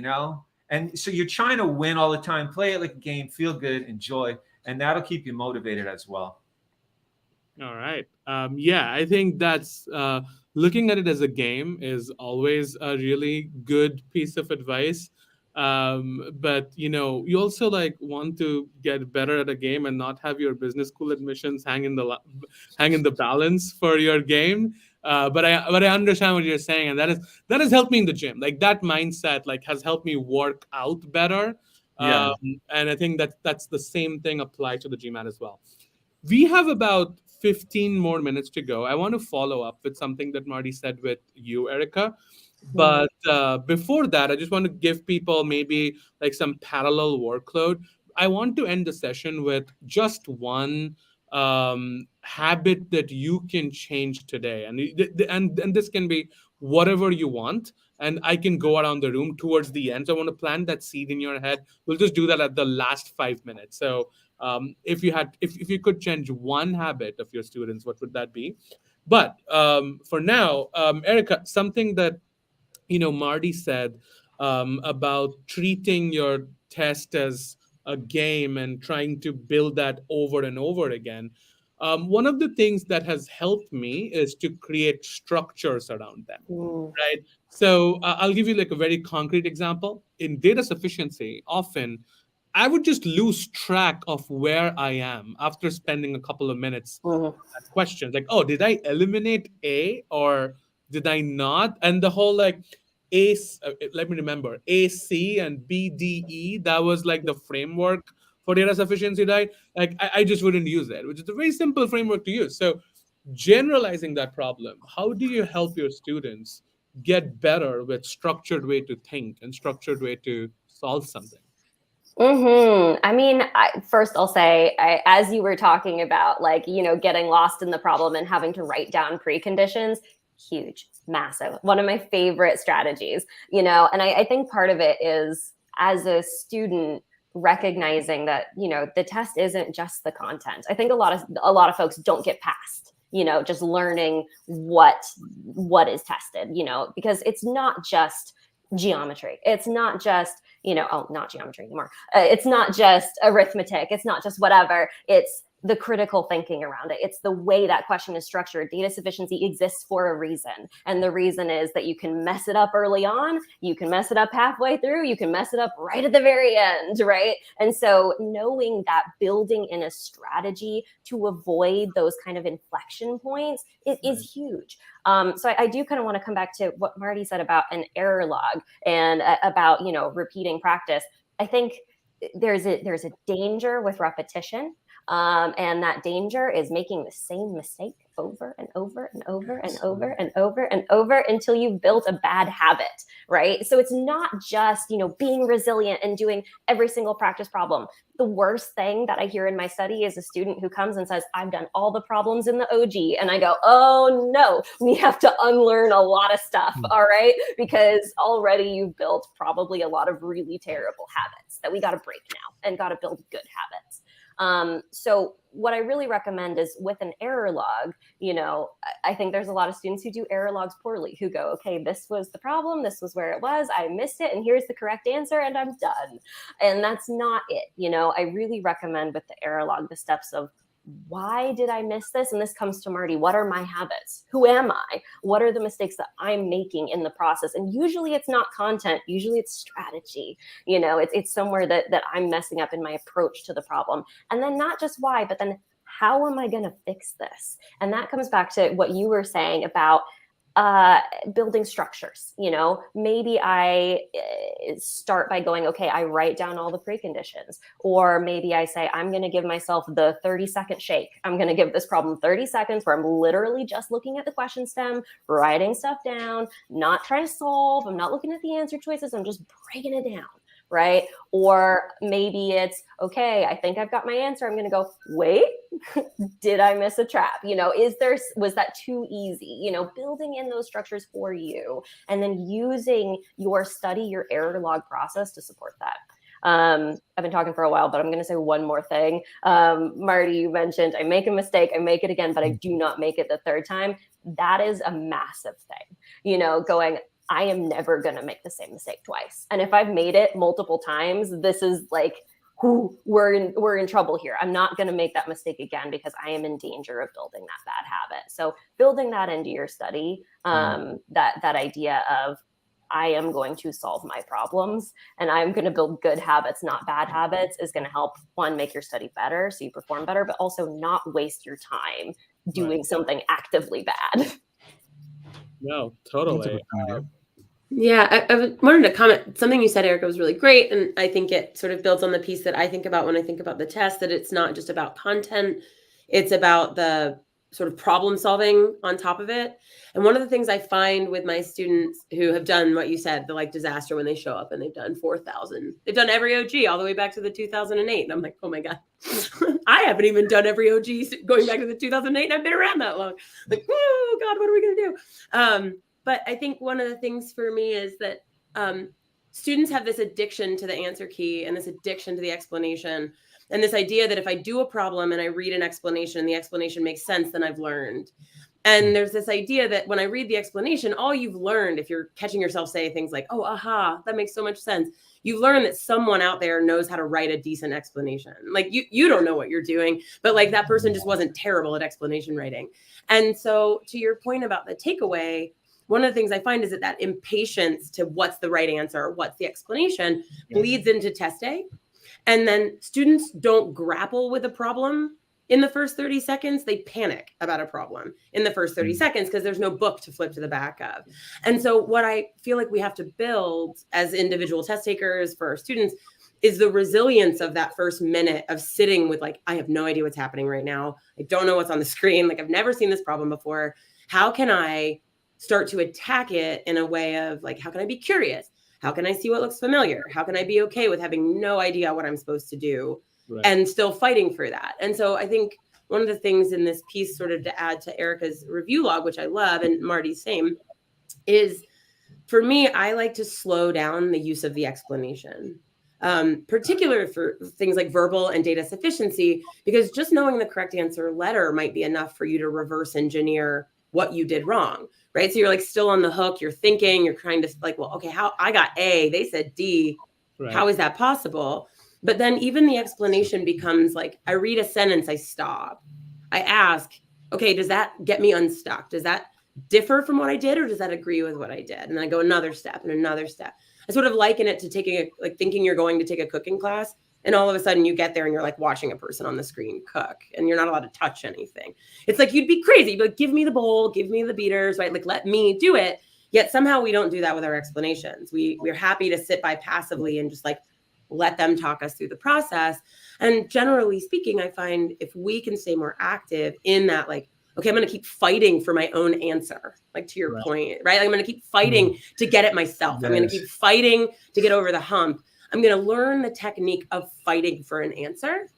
and so you're trying to win all the time. Play it like a game, feel good, enjoy, and that'll keep you motivated as well. All right. Yeah, I think that's looking at it as a game is always a really good piece of advice. But you also like want to get better at a game and not have your business school admissions hang in the balance for your game. But I understand what you're saying, and that has helped me in the gym. Like that mindset like has helped me work out better. Yeah. And I think that's the same thing applies to the GMAT as well. We have about 15 more minutes to go. I want to follow up with something that Marty said with you, Erica. But before that, I just want to give people maybe like some parallel workload. I want to end the session with just one habit that you can change today, and this can be whatever you want. And I can go around the room towards the end. So I want to plant that seed in your head. We'll just do that at the last 5 minutes. So if you could change one habit of your students, what would that be? But for now, Erica, something that Marty said about treating your test as a game and trying to build that over and over again. One of the things that has helped me is to create structures around them, Mm. right? So I'll give you like a very concrete example. In data sufficiency, often I would just lose track of where I am after spending a couple of minutes Mhm. at questions. Like, oh, did I eliminate A or did I not? And the whole like let me remember, AC and BDE, that was like the framework for data sufficiency, right? Like, I just wouldn't use it, which is a very simple framework to use. So, generalizing that problem, how do you help your students get better with structured way to think and structured way to solve something? I mean, first I'll say, as you were talking about, like, getting lost in the problem and having to write down preconditions, huge, massive, one of my favorite strategies, and I think part of it is, as a student, recognizing that, the test isn't just the content. I think a lot of folks don't get past, just learning what is tested, because it's not just geometry. It's not just, not geometry anymore. It's not just arithmetic. It's not just whatever. It's the critical thinking around it. It's the way that question is structured. Data sufficiency exists for a reason. And the reason is that you can mess it up early on, you can mess it up halfway through, you can mess it up right at the very end, right? And so knowing that, building in a strategy to avoid those kind of inflection points is huge. So I do kind of want to come back to what Marty said about an error log and about, repeating practice. I think there's a danger with repetition. And that danger is making the same mistake over and over and over and over and over and over until you've built a bad habit, right? So it's not just, being resilient and doing every single practice problem. The worst thing that I hear in my study is a student who comes and says, I've done all the problems in the OG. And I go, oh no, we have to unlearn a lot of stuff, all right? Because already you've built probably a lot of really terrible habits that we got to break now and got to build good habits. So what I really recommend is with an error log, I think there's a lot of students who do error logs poorly, who go, okay, this was the problem, this was where it was, I missed it, and here's the correct answer, and I'm done. And that's not it. I really recommend with the error log the steps of, why did I miss this? And this comes to Marty. What are my habits? Who am I? What are the mistakes that I'm making in the process? And usually it's not content. Usually it's strategy. It's somewhere that I'm messing up in my approach to the problem. And then not just why, but then how am I going to fix this? And that comes back to what you were saying about building structures. Maybe I start by going, okay, I write down all the preconditions, or maybe I say, I'm going to give myself the 30-second shake. I'm going to give this problem 30 seconds where I'm literally just looking at the question stem, writing stuff down, not trying to solve. I'm not looking at the answer choices. I'm just breaking it down. Right? Or maybe it's, okay, I think I've got my answer. I'm going to go, wait, did I miss a trap? Was that too easy? Building in those structures for you, and then using your error log process to support that. I've been talking for a while, but I'm going to say one more thing. Marty, you mentioned, I make a mistake, I make it again, but I do not make it the third time. That is a massive thing, going, I am never going to make the same mistake twice. And if I've made it multiple times, this is like, we're in trouble here. I'm not going to make that mistake again because I am in danger of building that bad habit. So building that into your study, that idea of, I am going to solve my problems and I'm going to build good habits, not bad habits, is going to help, one, make your study better so you perform better, but also not waste your time doing something actively bad. No, totally. Yeah, I wanted to comment. Something you said, Erica, was really great. And I think it sort of builds on the piece that I think about when I think about the test, that it's not just about content. It's about the sort of problem solving on top of it. And one of the things I find with my students who have done what you said, the like disaster when they show up and they've done 4,000, they've done every OG all the way back to the 2008. And I'm like, oh my God, I haven't even done every OG going back to the 2008 and I've been around that long. Like, oh God, what are we going to do? But I think one of the things for me is that students have this addiction to the answer key and this addiction to the explanation. And this idea that if I do a problem and I read an explanation and the explanation makes sense, then I've learned. And there's this idea that when I read the explanation, all you've learned, if you're catching yourself say things like, oh, aha, that makes so much sense. You've learned that someone out there knows how to write a decent explanation. Like you don't know what you're doing, but like that person just wasn't terrible at explanation writing. And so to your point about the takeaway, one of the things I find is that impatience to what's the right answer, or what's the explanation, bleeds into test day. And then students don't grapple with a problem in the first 30 seconds. They panic about a problem in the first 30 seconds because there's no book to flip to the back of. And so what I feel like we have to build as individual test takers for our students is the resilience of that first minute of sitting with like, I have no idea what's happening right now. I don't know what's on the screen. Like I've never seen this problem before. How can I start to attack it in a way of like, how can I be curious? How can I see what looks familiar? How can I be okay with having no idea what I'm supposed to do and still fighting for that? And so I think one of the things in this piece, sort of to add to Erica's review log, which I love, and Marty's same, is for me, I like to slow down the use of the explanation, particularly for things like verbal and data sufficiency, because just knowing the correct answer letter might be enough for you to reverse engineer what you did wrong, right? So you're like still on the hook, you're thinking, you're trying to like, well, okay, how I got A, they said D, how is that possible? But then even the explanation becomes like, I read a sentence, I stop, I ask, okay, does that get me unstuck? Does that differ from what I did, or does that agree with what I did? And then I go another step and another step. I sort of liken it to taking like thinking you're going to take a cooking class, and all of a sudden you get there and you're like watching a person on the screen cook and you're not allowed to touch anything. It's like, you'd be crazy, but give me the bowl, give me the beaters, right? Like, let me do it. Yet somehow we don't do that with our explanations. We're happy to sit by passively and just like let them talk us through the process. And generally speaking, I find if we can stay more active in that, like, okay, I'm going to keep fighting for my own answer, like to your point, right? I'm going to keep fighting to get it myself. I'm going to keep fighting to get over the hump. I'm going to learn the technique of fighting for an answer.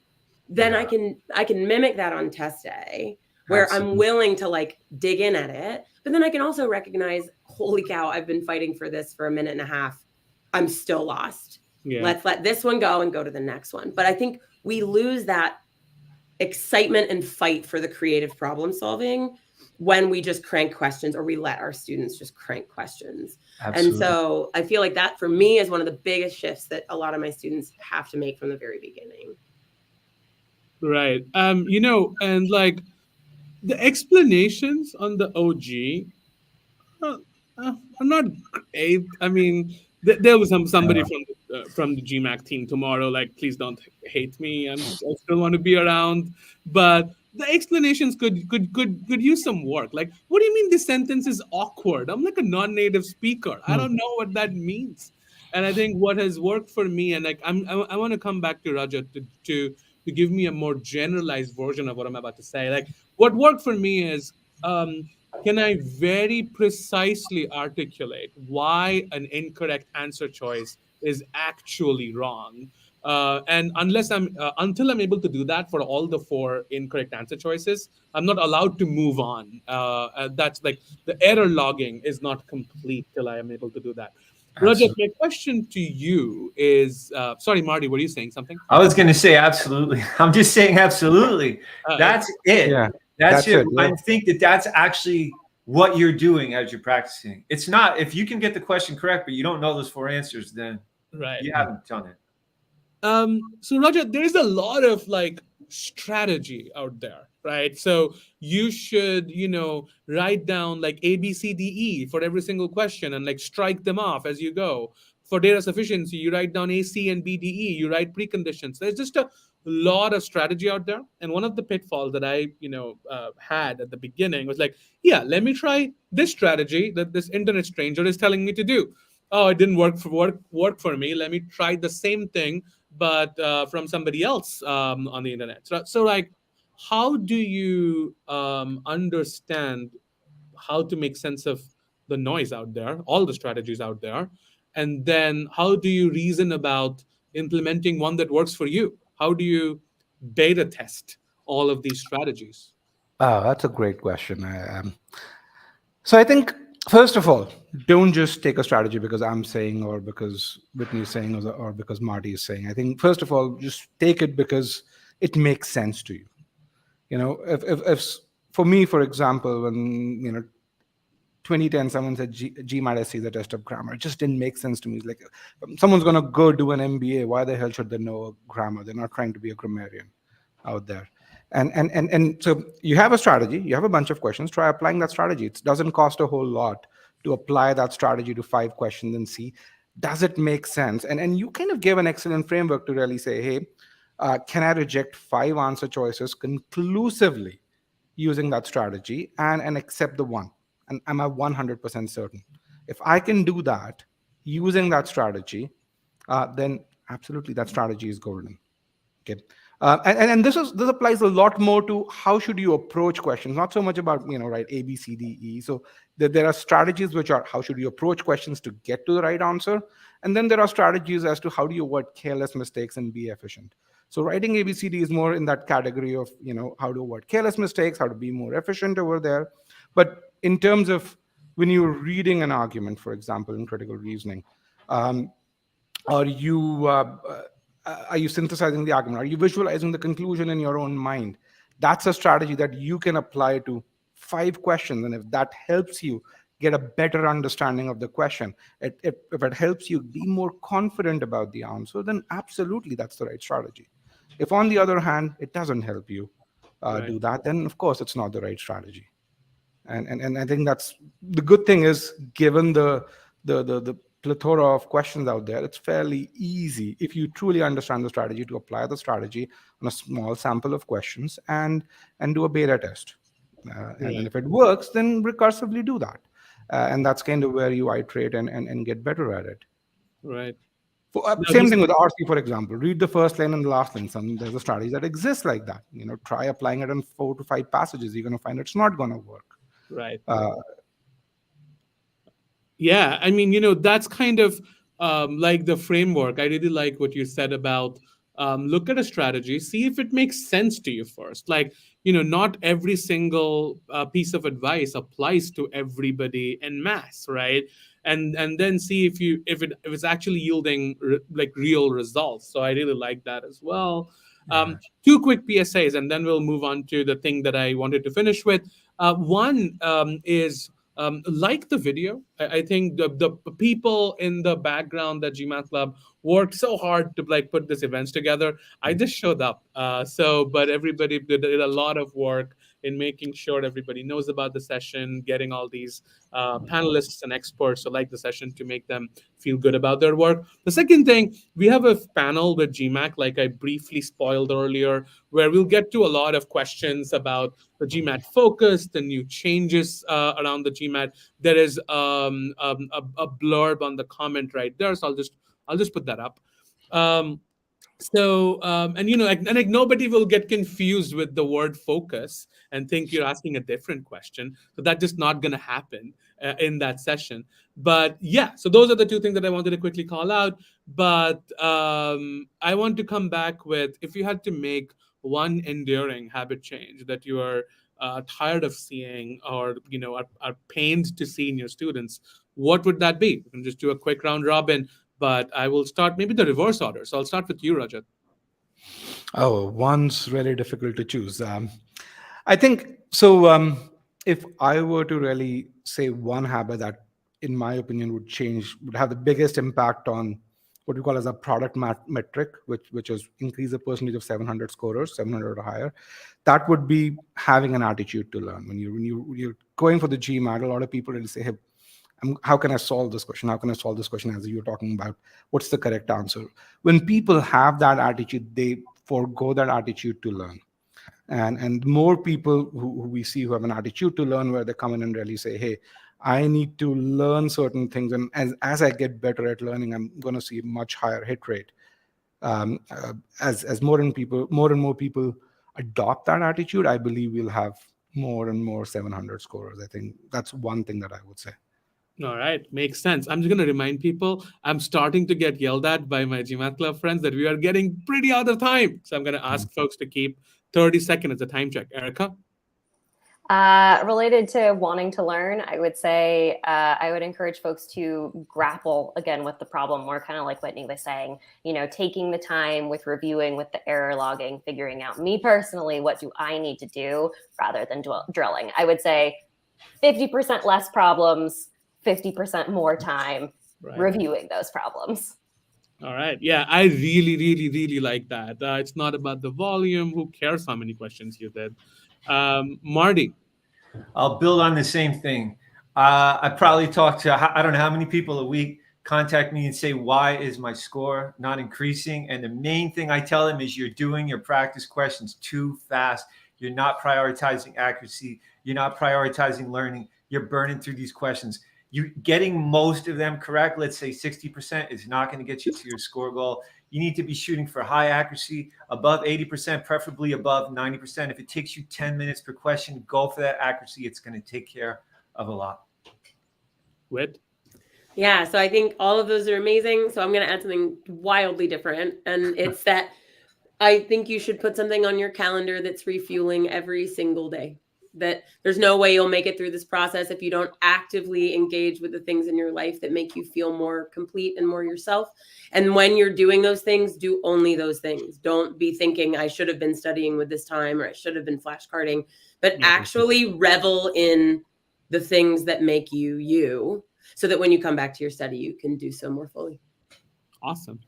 Then I can mimic that on test day, where I'm willing to like dig in at it. But then I can also recognize, holy cow, I've been fighting for this for a minute and a half. I'm still lost. Let's let this one go and go to the next one. But I think we lose that excitement and fight for the creative problem solving when we just crank questions, or we let our students just crank questions. And so I feel like that for me is one of the biggest shifts that a lot of my students have to make from the very beginning. Right. And like the explanations on the OG are not great. I mean, there was somebody from the GMAT team tomorrow. Like, please don't hate me. I still want to be around, but the explanations could use some work. Like, what do you mean this sentence is awkward? I'm like a non-native speaker. I don't know what that means. And I think what has worked for me, and like I want to come back to Raja to give me a more generalized version of what I'm about to say. Like, what worked for me is, can I very precisely articulate why an incorrect answer choice is actually wrong? And until I'm able to do that for all the 4 incorrect answer choices, I'm not allowed to move on. That's like the error logging is not complete till I am able to do that. Roger, my question to you is, sorry, Marty, were you saying something? I was going to say absolutely. I'm just saying absolutely. That's it. Yeah, that's it. Yeah. I think that's actually what you're doing as you're practicing. It's not, if you can get the question correct, but you don't know those 4 answers, then you haven't done it. So Roger, there's a lot of like strategy out there, right? So you should, write down like A, B, C, D, E for every single question and like strike them off as you go. For data sufficiency, you write down A, C, and B, D, E. You write preconditions. There's just a lot of strategy out there. And one of the pitfalls that I, had at the beginning was like, yeah, let me try this strategy that this internet stranger is telling me to do. Oh, it didn't work for me. Let me try the same thing, but from somebody else on the internet. So like, how do you understand how to make sense of the noise out there, all the strategies out there, and then how do you reason about implementing one that works for you? How do you beta test all of these strategies? That's a great question. So I think, first of all, don't just take a strategy because I'm saying, or because Whitney is saying, or because Marty is saying. I think, first of all, just take it because it makes sense to you. If for me, for example, when 2010 someone said GMAT SC is a test of grammar, it just didn't make sense to me. It's like, someone's going to go do an MBA, why the hell should they know grammar? They're not trying to be a grammarian out there. And so you have a strategy, you have a bunch of questions, try applying that strategy. It doesn't cost a whole lot to apply that strategy to 5 questions and see, does it make sense? And you kind of give an excellent framework to really say, hey, can I reject 5 answer choices conclusively using that strategy and accept the one? And am I 100% certain? If I can do that using that strategy, then absolutely that strategy is golden. Okay. And this applies a lot more to how should you approach questions, not so much about right, A, B, C, D, E. So there are strategies which are how should you approach questions to get to the right answer, and then there are strategies as to how do you avoid careless mistakes and be efficient. So writing ABCD is more in that category of how to avoid careless mistakes, how to be more efficient over there. But in terms of when you're reading an argument, for example, in critical reasoning, um, are you synthesizing the argument? Are you visualizing the conclusion in your own mind? That's a strategy that you can apply to 5 questions, and if that helps you get a better understanding of the question, if it helps you be more confident about the answer, then absolutely that's the right strategy. If on the other hand it doesn't help you Right. do that, then of course it's not the right strategy. And I think that's the good thing is, given the plethora of questions out there, it's fairly easy if you truly understand the strategy to apply the strategy on a small sample of questions and do a beta test. And Right. if it works, then recursively do that. And that's kind of where you iterate and get better at it. Right. Now Same this. thing with RC, for example. Read the first line and the last line. There's a strategy that exists like that. Try applying it in 4 to 5 passages. You're going to find it's not going to work. Right. Uh, Yeah, I mean, that's kind of like the framework. I really like what you said about look at a strategy, see if it makes sense to you first. Like, not every single piece of advice applies to everybody en masse, right? And then see if it's actually yielding like real results. So I really like that as well. yeah. 2 quick PSAs, and then we'll move on to the thing that I wanted to finish with. One is like the video. I think the people in the background that GMAT Club worked so hard to like put this events together. I just showed up. But everybody did a lot of work in making sure everybody knows about the session, getting all these panelists and experts to like the session to make them feel good about their work. The second thing, we have a panel with GMAC, like I briefly spoiled earlier, where we'll get to a lot of questions about the GMAT focus, the new changes around the GMAT. There is a blurb on the comment right there, so I'll just put that up. And nobody will get confused with the word focus and think you're asking a different question. So that's just not going to happen in that session. But yeah, so those are the 2 things that I wanted to quickly call out. But I want to come back with, if you had to make one enduring habit change that you are tired of seeing, or are pained to see in your students, what would that be? We can just do a quick round robin, but I will start maybe the reverse order. So I'll start with you, Rajat. Oh, one's really difficult to choose. I think so. If I were to really say one habit that, in my opinion, would have the biggest impact on what we call as a product metric, which is increase the percentage of 700 scorers, 700 or higher, that would be having an attitude to learn. You're going for the GMAT, a lot of people really say, "Hey, how can I solve this question? How can I solve this question?" As you were talking about, what's the correct answer? When people have that attitude, they forego that attitude to learn. And more people who we see who have an attitude to learn, where they come in and really say, hey, I need to learn certain things, and as I get better at learning, I'm going to see a much higher hit rate. As more and more people adopt that attitude, I believe we'll have more and more 700 scorers. I think that's one thing that I would say. All right, makes sense. I'm just going to remind people I'm starting to get yelled at by my GMAT Club friends that we are getting pretty out of time. So I'm going to ask folks to keep 30 seconds as a time check. Erica? Related to wanting to learn, I would say I would encourage folks to grapple again with the problem, more kind of like Whitney was saying, taking the time with reviewing, with the error logging, figuring out, me personally, what do I need to do rather than drilling. I would say 50% less problems, 50% more time reviewing those problems. All right. Yeah, I really, really, really like that. It's not about the volume. Who cares how many questions you did? Marty? I'll build on the same thing. I probably talk to, I don't know how many people a week contact me and say, why is my score not increasing? And the main thing I tell them is you're doing your practice questions too fast. You're not prioritizing accuracy. You're not prioritizing learning. You're burning through these questions. You getting most of them correct, let's say 60%, is not going to get you to your score goal. You need to be shooting for high accuracy, above 80%, preferably above 90%. If it takes you 10 minutes per question, go for that accuracy. It's going to take care of a lot. Whit? Yeah, so I think all of those are amazing. So I'm going to add something wildly different. And it's that I think you should put something on your calendar that's refueling every single day. That there's no way you'll make it through this process if you don't actively engage with the things in your life that make you feel more complete and more yourself. And when you're doing those things, do only those things. Don't be thinking I should have been studying with this time, or I should have been flashcarding, but actually revel in the things that make you you, so that when you come back to your study, you can do so more fully. Awesome.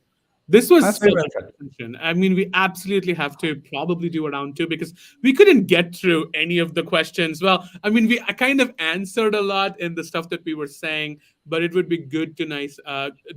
This was That's such very well a said. discussion. I mean, we absolutely have to probably do a round two because we couldn't get through any of the questions. Well, I mean, we kind of answered a lot in the stuff that we were saying, but it would be good to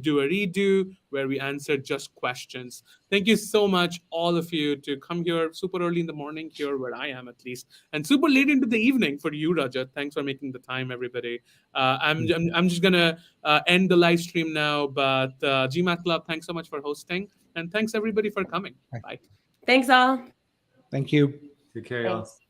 do a redo where we answered just questions. Thank you so much, all of you, to come here super early in the morning here where I am at least, and super late into the evening for you, Rajat. Thanks for making the time, everybody. I'm just gonna end the live stream now, but GMAT Club, thanks so much for hosting, and thanks everybody for coming. Bye. Thanks all. Thank you. Take care, y'all. Thanks. Bye.